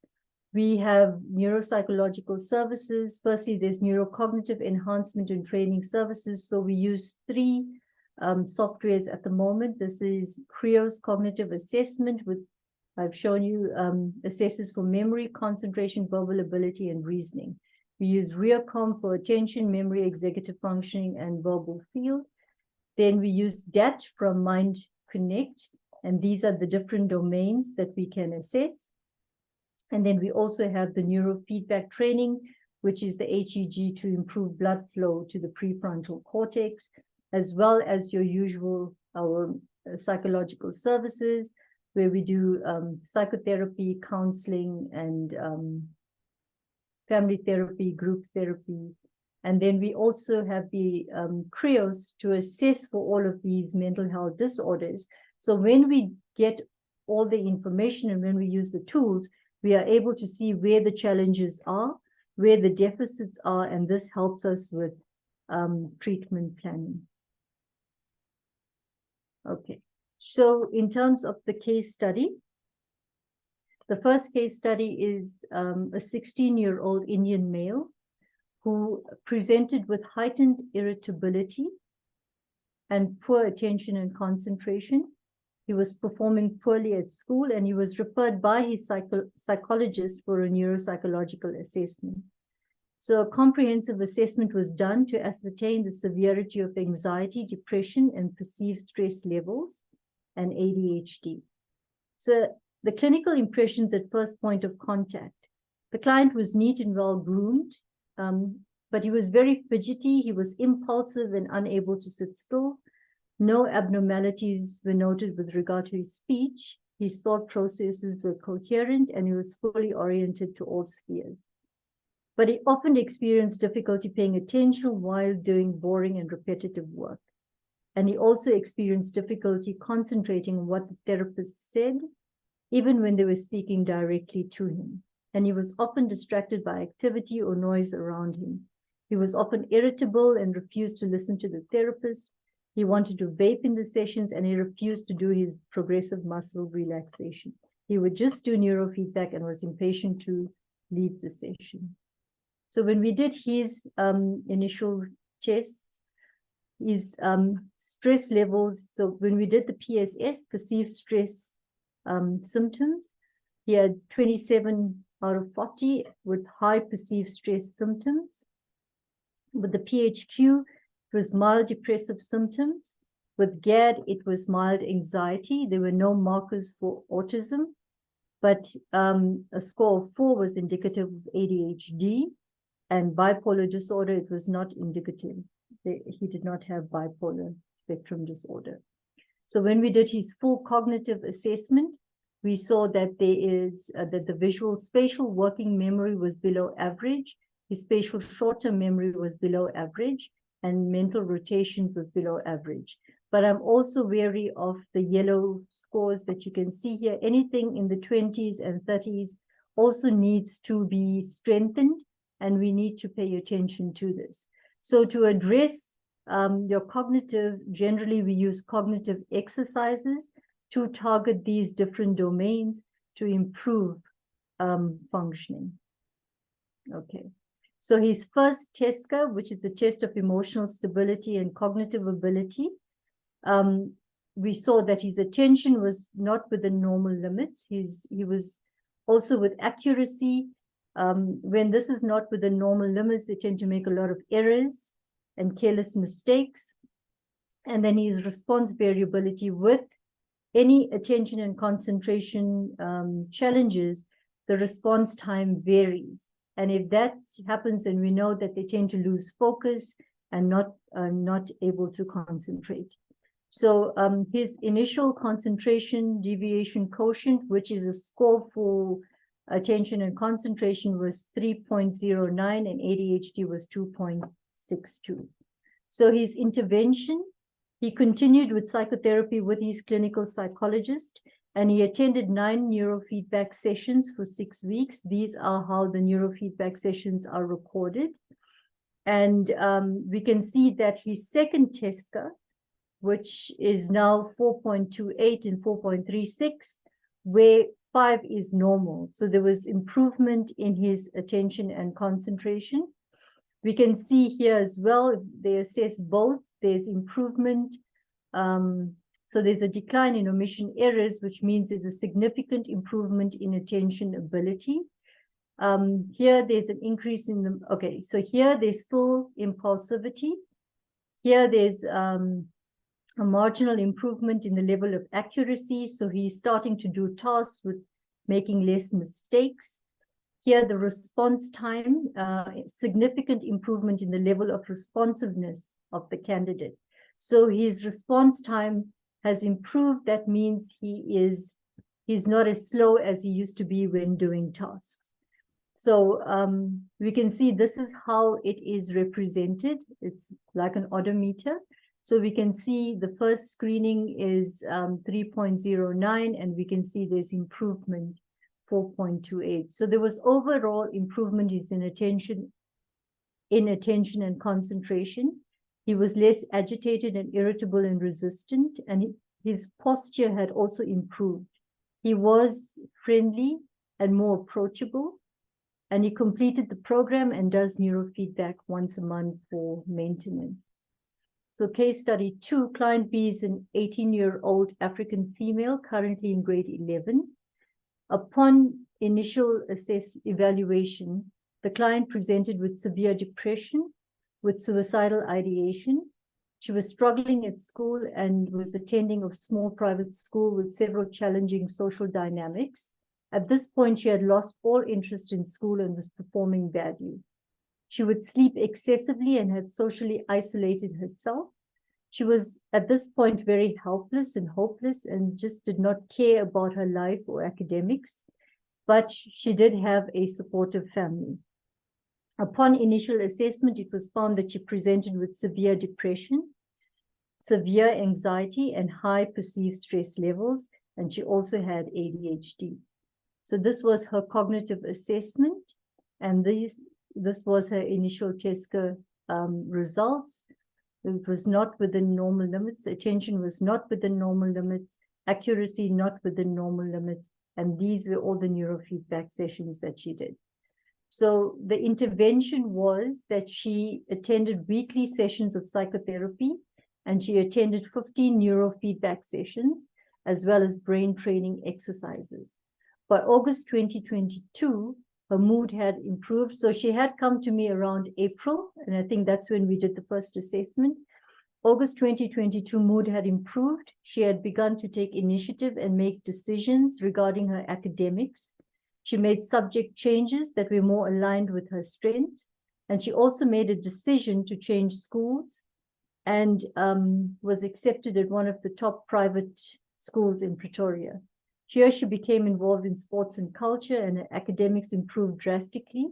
We have neuropsychological services. Firstly, there's neurocognitive enhancement and training services. So we use 3 softwares at the moment. This is CREO's cognitive assessment, with I've shown you assesses for memory, concentration, verbal ability, and reasoning. We use REACOM for attention, memory, executive functioning, and verbal field. Then we use DAT from Mind Connect, and these are the different domains that we can assess. And then we also have the neurofeedback training, which is the HEG to improve blood flow to the prefrontal cortex, as well as your usual, our psychological services, where we do psychotherapy, counseling, and family therapy, group therapy. And then we also have the CREOs to assess for all of these mental health disorders. So when we get all the information and when we use the tools, we are able to see where the challenges are, where the deficits are, and this helps us with treatment planning. Okay, so in terms of the case study, the first case study is a 16-year-old Indian male who presented with heightened irritability and poor attention and concentration. He was performing poorly at school, and he was referred by his psychologist for a neuropsychological assessment. So a comprehensive assessment was done to ascertain the severity of anxiety, depression, and perceived stress levels, and ADHD. So the clinical impressions at first point of contact: the client was neat and well groomed, but he was very fidgety. He was impulsive and unable to sit still. No abnormalities were noted with regard to his speech. His thought processes were coherent, and he was fully oriented to all spheres. But he often experienced difficulty paying attention while doing boring and repetitive work. And he also experienced difficulty concentrating on what the therapist said, even when they were speaking directly to him. And he was often distracted by activity or noise around him. He was often irritable and refused to listen to the therapist. He wanted to vape in the sessions, and he refused to do his progressive muscle relaxation. He would just do neurofeedback and was impatient to leave the session. So when we did his initial tests, his stress levels, so when we did the PSS, perceived stress symptoms, he had 27 out of 40 with high perceived stress symptoms. With the PHQ, it was mild depressive symptoms. With GAD, it was mild anxiety. There were no markers for autism, but a score of 4 was indicative of ADHD, and bipolar disorder, it was not indicative he did not have bipolar spectrum disorder. So when we did his full cognitive assessment, we saw that that the visual spatial working memory was below average, his spatial short-term memory was below average, and mental rotations was below average. But I'm also wary of the yellow scores that you can see here. Anything in the 20s and 30s also needs to be strengthened, and we need to pay attention to this. So to address your cognitive, generally we use cognitive exercises to target these different domains to improve functioning. Okay, so his first test score, which is the test of emotional stability and cognitive ability, we saw that his attention was not within normal limits. He was also with accuracy. When this is not within normal limits, they tend to make a lot of errors and careless mistakes. And then his response variability with any attention and concentration challenges, the response time varies. And if that happens, then we know that they tend to lose focus and not able to concentrate. So his initial concentration deviation quotient, which is a score for attention and concentration, was 3.09 and ADHD was 2.62. So his intervention, he continued with psychotherapy with his clinical psychologist, and he attended 9 neurofeedback sessions for 6 weeks. These are how the neurofeedback sessions are recorded. And we can see that his second test score, which is now 4.28 and 4.36, where 5 is normal. So there was improvement in his attention and concentration. We can see here as well, if they assess both, there's improvement. So there's a decline in omission errors, which means there's a significant improvement in attention ability. Here there's an increase in the, okay, so here there's still impulsivity. Here there's a marginal improvement in the level of accuracy. So he's starting to do tasks with making less mistakes. Here, the response time, significant improvement in the level of responsiveness of the candidate. So his response time has improved. That means he's not as slow as he used to be when doing tasks. So we can see this is how it is represented. It's like an odometer. So we can see the first screening is 3.09, and we can see there's improvement 4.28. So there was overall improvement in attention and concentration. He was less agitated and irritable and resistant, and his posture had also improved. He was friendly and more approachable, and he completed the program and does neurofeedback once a month for maintenance. So case study 2, client B is an 18-year-old African female currently in grade 11. Upon initial evaluation, the client presented with severe depression, with suicidal ideation. She was struggling at school and was attending a small private school with several challenging social dynamics. At this point, she had lost all interest in school and was performing badly. She would sleep excessively and had socially isolated herself. She was at this point very helpless and hopeless and just did not care about her life or academics, but she did have a supportive family. Upon initial assessment, it was found that she presented with severe depression, severe anxiety, and high perceived stress levels, and she also had ADHD. So this was her cognitive assessment, and this was her initial test score results. It was not within normal limits. Attention was not within normal limits. Accuracy not within normal limits. And these were all the neurofeedback sessions that she did. So the intervention was that she attended weekly sessions of psychotherapy, and she attended 15 neurofeedback sessions, as well as brain training exercises. By August 2022, her mood had improved. So she had come to me around April, and I think that's when we did the first assessment. August 2022, mood had improved. She had begun to take initiative and make decisions regarding her academics. She made subject changes that were more aligned with her strengths. And she also made a decision to change schools and was accepted at one of the top private schools in Pretoria. Here she became involved in sports and culture, and her academics improved drastically.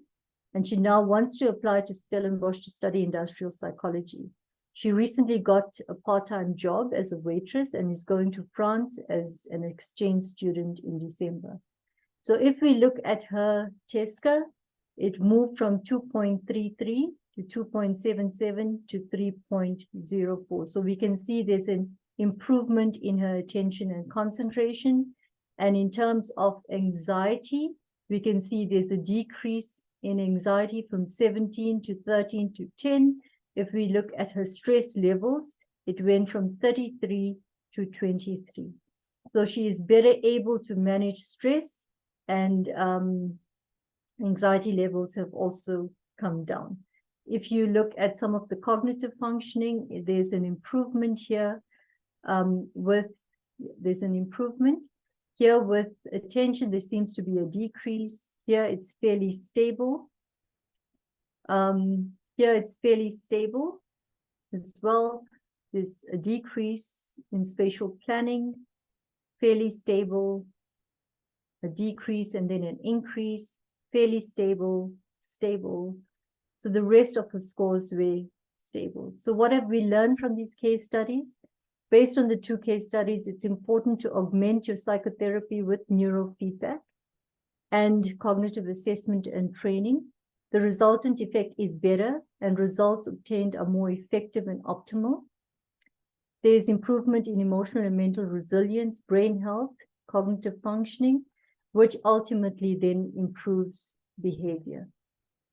And she now wants to apply to Stellenbosch to study industrial psychology. She recently got a part-time job as a waitress and is going to France as an exchange student in December. So if we look at her test score, it moved from 2.33 to 2.77 to 3.04. So we can see there's an improvement in her attention and concentration. And in terms of anxiety, we can see there's a decrease in anxiety from 17 to 13 to 10. If we look at her stress levels, it went from 33 to 23. So she is better able to manage stress, and anxiety levels have also come down. If you look at some of the cognitive functioning, there's an improvement here. There's an improvement. Here with attention, there seems to be a decrease. Here it's fairly stable. Here it's fairly stable as well. There's a decrease in spatial planning, fairly stable, a decrease and then an increase, fairly stable, stable. So the rest of the scores were stable. So what have we learned from these case studies? Based on the 2 case studies, it's important to augment your psychotherapy with neurofeedback and cognitive assessment and training. The resultant effect is better, and results obtained are more effective and optimal. There's improvement in emotional and mental resilience, brain health, cognitive functioning, which ultimately then improves behavior.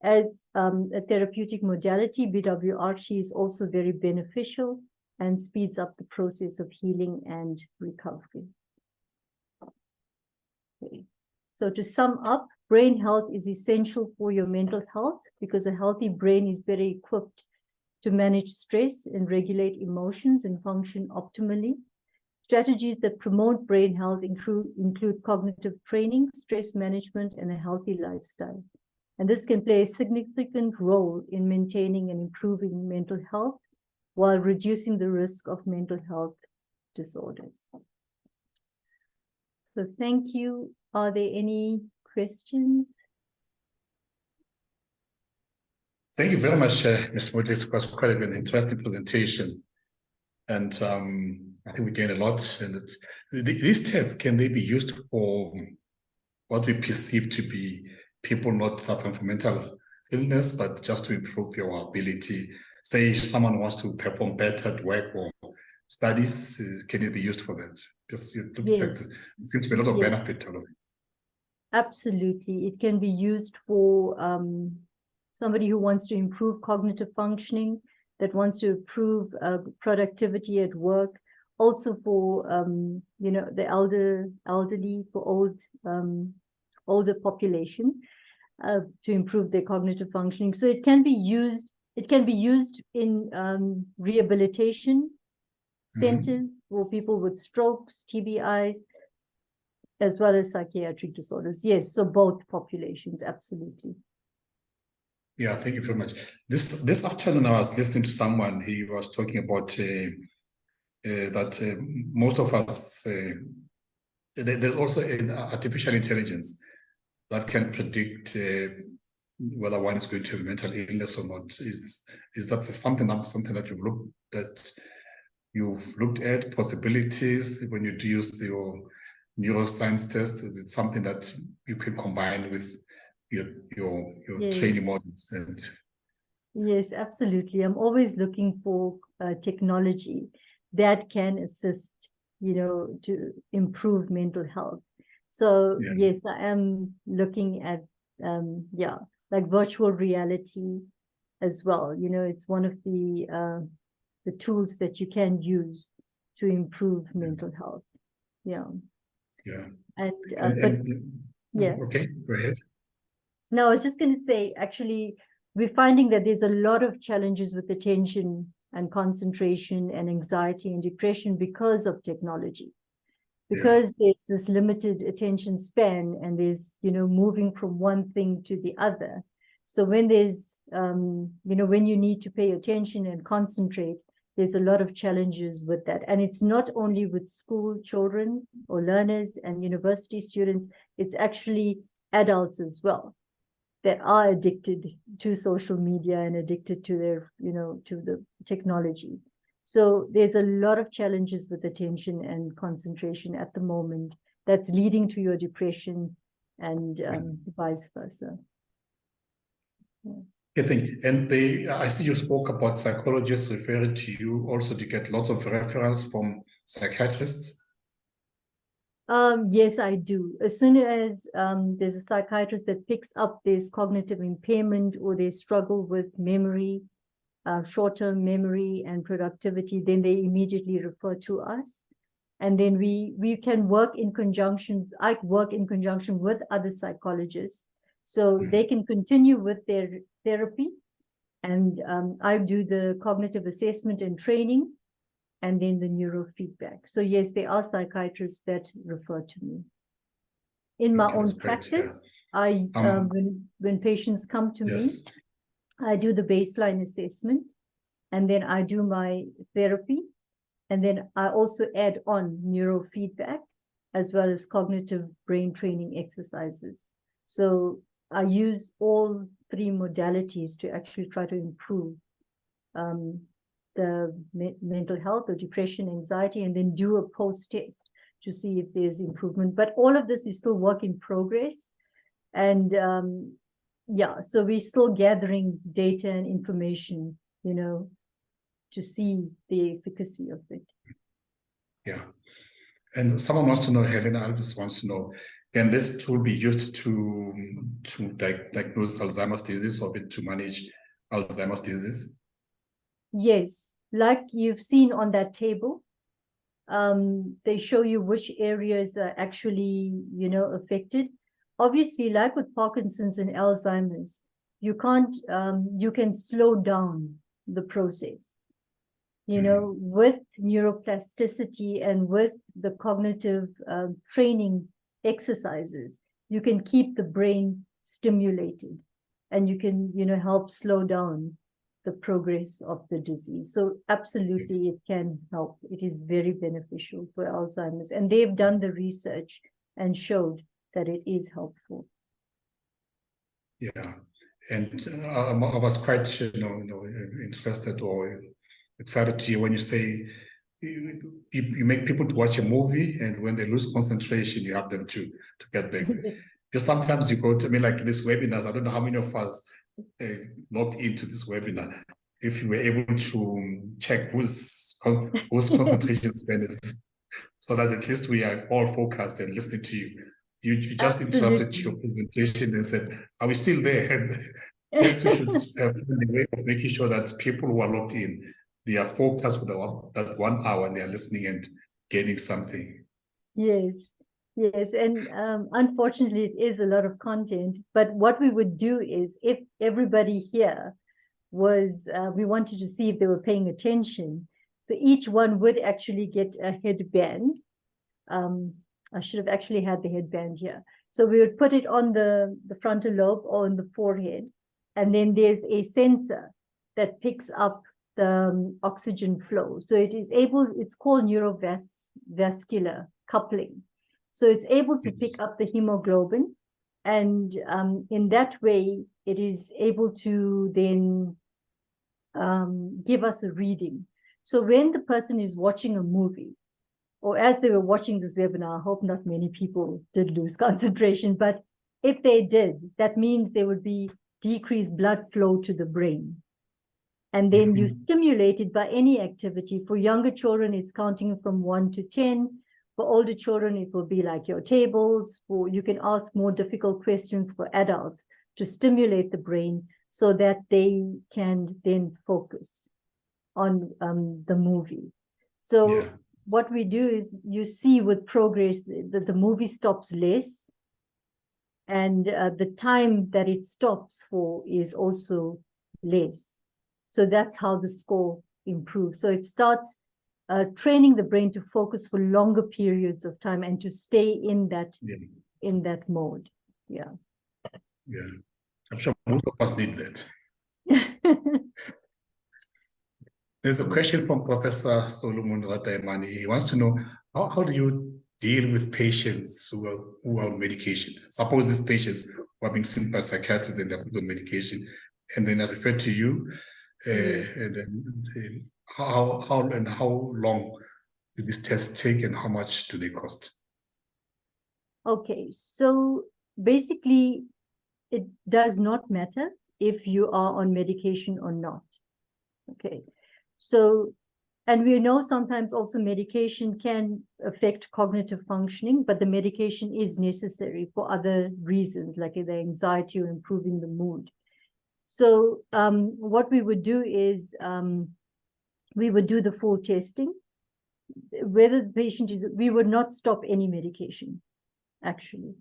As a therapeutic modality, BWRT is also very beneficial and speeds up the process of healing and recovery. Okay. So to sum up, brain health is essential for your mental health because a healthy brain is better equipped to manage stress and regulate emotions and function optimally. Strategies that promote brain health include cognitive training, stress management, and a healthy lifestyle. And this can play a significant role in maintaining and improving mental health while reducing the risk of mental health disorders. So thank you. Are there any questions? Thank you very much, Ms. Moodley. It was quite an interesting presentation. And I think we gained a lot. And these tests, can they be used for what we perceive to be people not suffering from mental illness, but just to improve your ability? Say if someone wants to perform better at work or studies, can it be used for that? Because it looks like there seems to be a lot of benefit out of it. Absolutely. It can be used for somebody who wants to improve cognitive functioning, that wants to improve productivity at work, also for the elderly, for older population, to improve their cognitive functioning. So it can be used. It can be used in rehabilitation centers for people with strokes, TBI, as well as psychiatric disorders. Yes, so both populations, absolutely. Yeah, thank you very much. This afternoon, I was listening to someone. He was talking about that most of us, there's also an artificial intelligence that can predict whether one is going to have mental illness or not. Is that something that you've looked at possibilities when you do use your neuroscience test? Is it something that you can combine with your training models? And yes, absolutely. I'm always looking for technology that can assist, to improve mental health. So yes, I am looking at like virtual reality as well. It's one of the tools that you can use to improve mental health. Yeah. Okay, go ahead. No, I was just going to say, actually, we're finding that there's a lot of challenges with attention and concentration and anxiety and depression because of technology. Because there's this limited attention span, and there's, moving from one thing to the other. So when there's, when you need to pay attention and concentrate, there's a lot of challenges with that. And it's not only with school children or learners and university students, it's actually adults as well that are addicted to social media and addicted to their, to the technology. So there's a lot of challenges with attention and concentration at the moment that's leading to your depression and vice versa. Yeah. I think, and I see you spoke about psychologists referring to you. Also, do you get lots of referrals from psychiatrists? Yes, I do. As soon as there's a psychiatrist that picks up this cognitive impairment or they struggle with memory, short-term memory and productivity, then they immediately refer to us. And then we can work in conjunction. I work in conjunction with other psychologists. So they can continue with their therapy. And I do the cognitive assessment and training, and then the neurofeedback. So yes, there are psychiatrists that refer to me. In my own practice, yeah. When patients come to me, I do the baseline assessment, and then I do my therapy, and then I also add on neurofeedback as well as cognitive brain training exercises. So I use all three modalities to actually try to improve the mental health or depression, anxiety, and then do a post-test to see if there's improvement. But all of this is still work in progress. And yeah, so we're still gathering data and information, to see the efficacy of it. Yeah. And someone wants to know, Helena Alves wants to know, can this tool be used to diagnose Alzheimer's disease or to manage Alzheimer's disease? Yes, like you've seen on that table, they show you which areas are actually, affected. Obviously, like with Parkinson's and Alzheimer's, you can't, you can slow down the process. With neuroplasticity and with the cognitive training exercises, you can keep the brain stimulated and you can, help slow down the progress of the disease. So absolutely, it can help. It is very beneficial for Alzheimer's. And they've done the research and showed that it is helpful. Yeah. And I was quite, interested or excited to hear when you say you make people to watch a movie, and when they lose concentration, you have them to get back. Because sometimes you go to like this webinars. I don't know how many of us logged into this webinar. If you were able to check whose concentration span is, so that at least we are all focused and listening to you. You just interrupted your presentation and said, "Are we still there?" That you should have a way of making sure that people who are logged in, they are focused for that 1 hour and they are listening and getting something. Yes, yes. And unfortunately, it is a lot of content. But what we would do is, if everybody here was, we wanted to see if they were paying attention. So each one would actually get a headband. I should have actually had the headband here. So we would put it on the frontal lobe or on the forehead. And then there's a sensor that picks up the oxygen flow. So it is able, it's called neurovascular coupling. So it's able to pick up the hemoglobin. And in that way, it is able to then give us a reading. So when the person is watching a movie, or as they were watching this webinar, I hope not many people did lose concentration, but if they did, that means there would be decreased blood flow to the brain. And then you stimulate it by any activity. For younger children, it's counting from 1 to 10. For older children, it will be like your tables, or you can ask more difficult questions for adults to stimulate the brain so that they can then focus on the movie. So what we do is, you see with progress that the movie stops less, and the time that it stops for is also less. So that's how the score improves. So it starts training the brain to focus for longer periods of time and to stay in that mode. Yeah. Yeah. I'm sure most of us need that. There's a question from Professor Solomon Rataimani. He wants to know, how do you deal with patients who are on medication? Suppose these patients who are being seen by psychiatrists and they're put on medication, and then I refer to you, and then how long do these tests take and how much do they cost? Okay, so basically, it does not matter if you are on medication or not. Okay, so, and we know sometimes also medication can affect cognitive functioning, but the medication is necessary for other reasons, like the anxiety or improving the mood. So what we would do is we would do the full testing. Whether the patient is, we would not stop any medication, actually.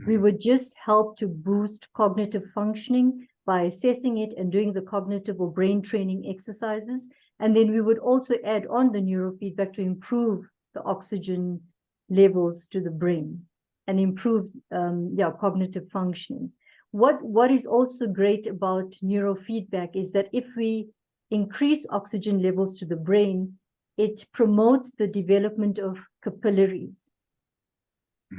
We would just help to boost cognitive functioning by assessing it and doing the cognitive or brain training exercises. And then we would also add on the neurofeedback to improve the oxygen levels to the brain and improve cognitive functioning. What is also great about neurofeedback is that if we increase oxygen levels to the brain, it promotes the development of capillaries.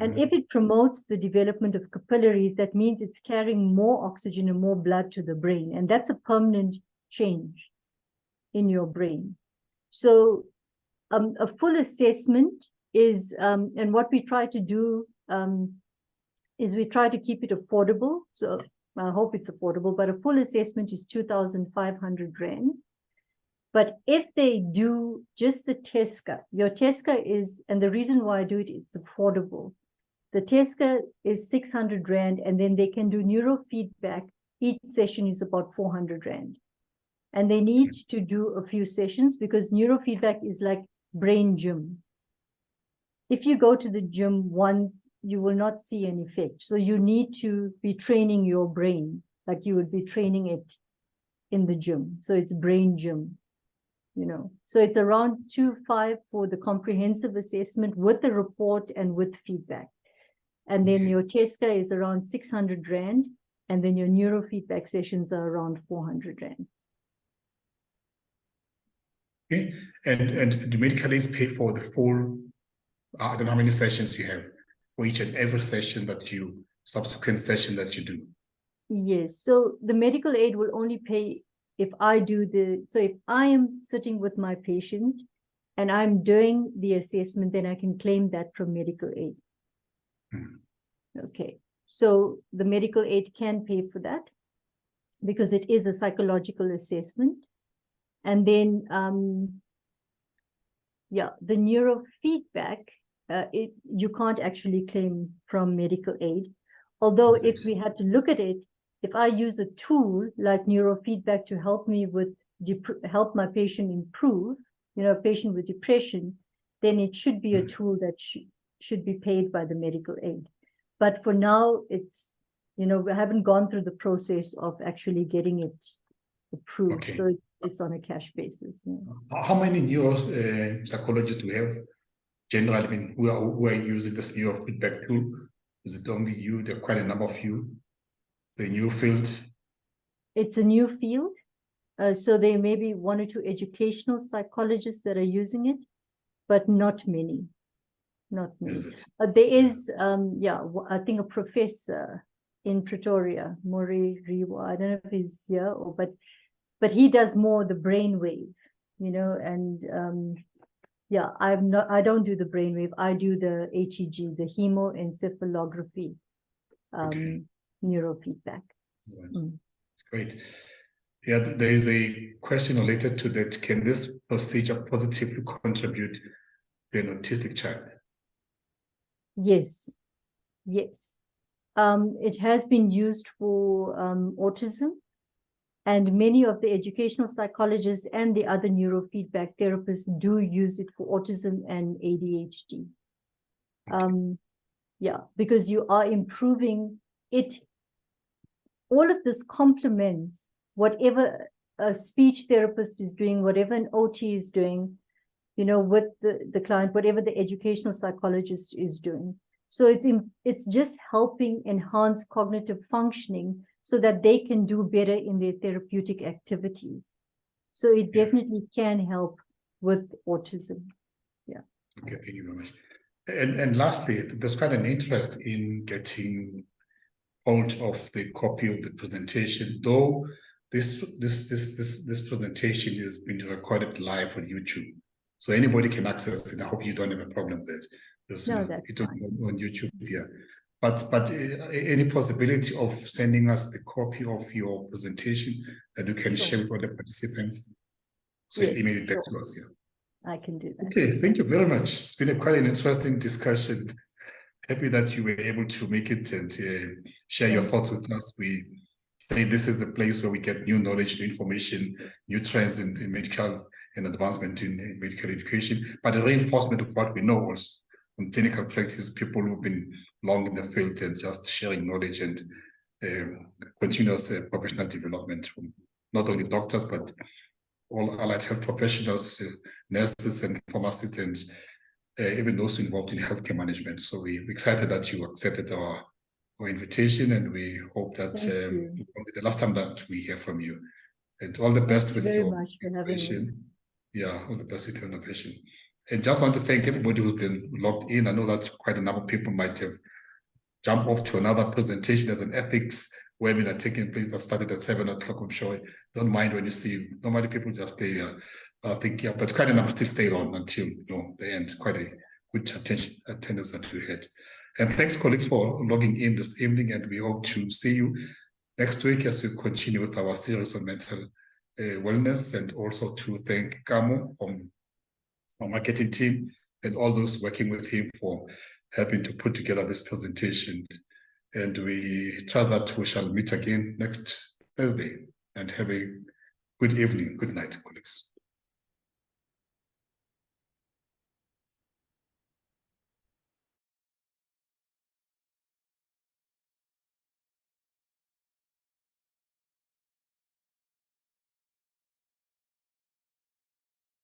And if it promotes the development of capillaries, that means it's carrying more oxygen and more blood to the brain. And that's a permanent change in your brain. So a full assessment is, and what we try to do is we try to keep it affordable. So I hope it's affordable, but a full assessment is 2,500 Rand. But if they do just the TESCA, your TESCA is, and the reason why I do it, it's affordable. The TESCA is 600 Rand, and then they can do neurofeedback. Each session is about 400 Rand. And they need to do a few sessions because neurofeedback is like brain gym. If you go to the gym once, you will not see an effect. So you need to be training your brain like you would be training it in the gym. So it's brain gym. You know, so it's around 2,500 for the comprehensive assessment with the report and with feedback. And then your TESCA is around 600 Rand, and then your neurofeedback sessions are around 400 Rand. Okay, and the medical is paid for the full, I don't know how many sessions you have for each and every session that you, subsequent session that you do. Yes, so the medical aid will only pay if I do so if I am sitting with my patient and I'm doing the assessment, then I can claim that from medical aid. Okay, so the medical aid can pay for that because it is a psychological assessment. And then, the neurofeedback, you can't actually claim from medical aid. Although if we had to look at it, if I use a tool like neurofeedback to help me with help my patient improve, a patient with depression, then it should be a tool that should be paid by the medical aid. But for now, it's, we haven't gone through the process of actually getting it approved. Okay. So it's on a cash basis. Yeah. How many neuropsychologists do we have generally? I mean, who are using this neurofeedback tool? Is it only you? There are quite a number of you. The new field? It's a new field. So there may be 1 or 2 educational psychologists that are using it, but not many. Not many. Is it? There is, I think a professor in Pretoria, Maury Riwa. I don't know if he's here, but he does more the brainwave, and I don't do the brainwave. I do the HEG, the hemoencephalography. Neurofeedback. That's great. Yeah, there is a question related to that. Can this procedure positively contribute to an autistic child? Yes. It has been used for autism, and many of the educational psychologists and the other neurofeedback therapists do use it for autism and ADHD. Because you are improving it. All of this complements whatever a speech therapist is doing, whatever an OT is doing, with the client, whatever the educational psychologist is doing. So it's just helping enhance cognitive functioning so that they can do better in their therapeutic activities. So it definitely can help with autism. Yeah. Okay, thank you very much. And lastly, there's quite an interest in getting hold of the copy of the presentation, though this presentation is being recorded live on YouTube. So anybody can access it. I hope you don't have a problem with it. Because No, that's it's on YouTube here. But any possibility of sending us the copy of your presentation that you can share with all the participants? So yes, email it back to us here. I can do that. Okay, thank you very much. It's been quite an interesting discussion. Happy that you were able to make it and share your thoughts with us. We say this is a place where we get new knowledge, new information, new trends in medical and advancement in medical education, but a reinforcement of what we know also from clinical practice, people who've been long in the field and just sharing knowledge and continuous professional development from not only doctors, but all allied health professionals, nurses and pharmacists, and even those involved in healthcare management. So we're excited that you accepted our invitation, and we hope that it won't be the last time that we hear from you. And all the best with your innovation. Yeah, all the best with your innovation. And just want to thank everybody who's been logged in. I know that quite a number of people might have jumped off to another presentation. There's an ethics webinar taking place that started at 7 o'clock. I'm sure. Don't mind when you see. Normally people just stay here. I think, yeah, but quite a number still stayed on until the end. Quite a good attendance that we had. And thanks, colleagues, for logging in this evening. And we hope to see you next week as we continue with our series on mental wellness. And also to thank Kamo from our marketing team and all those working with him for helping to put together this presentation. And we trust that we shall meet again next Thursday. And have a good evening. Good night, colleagues.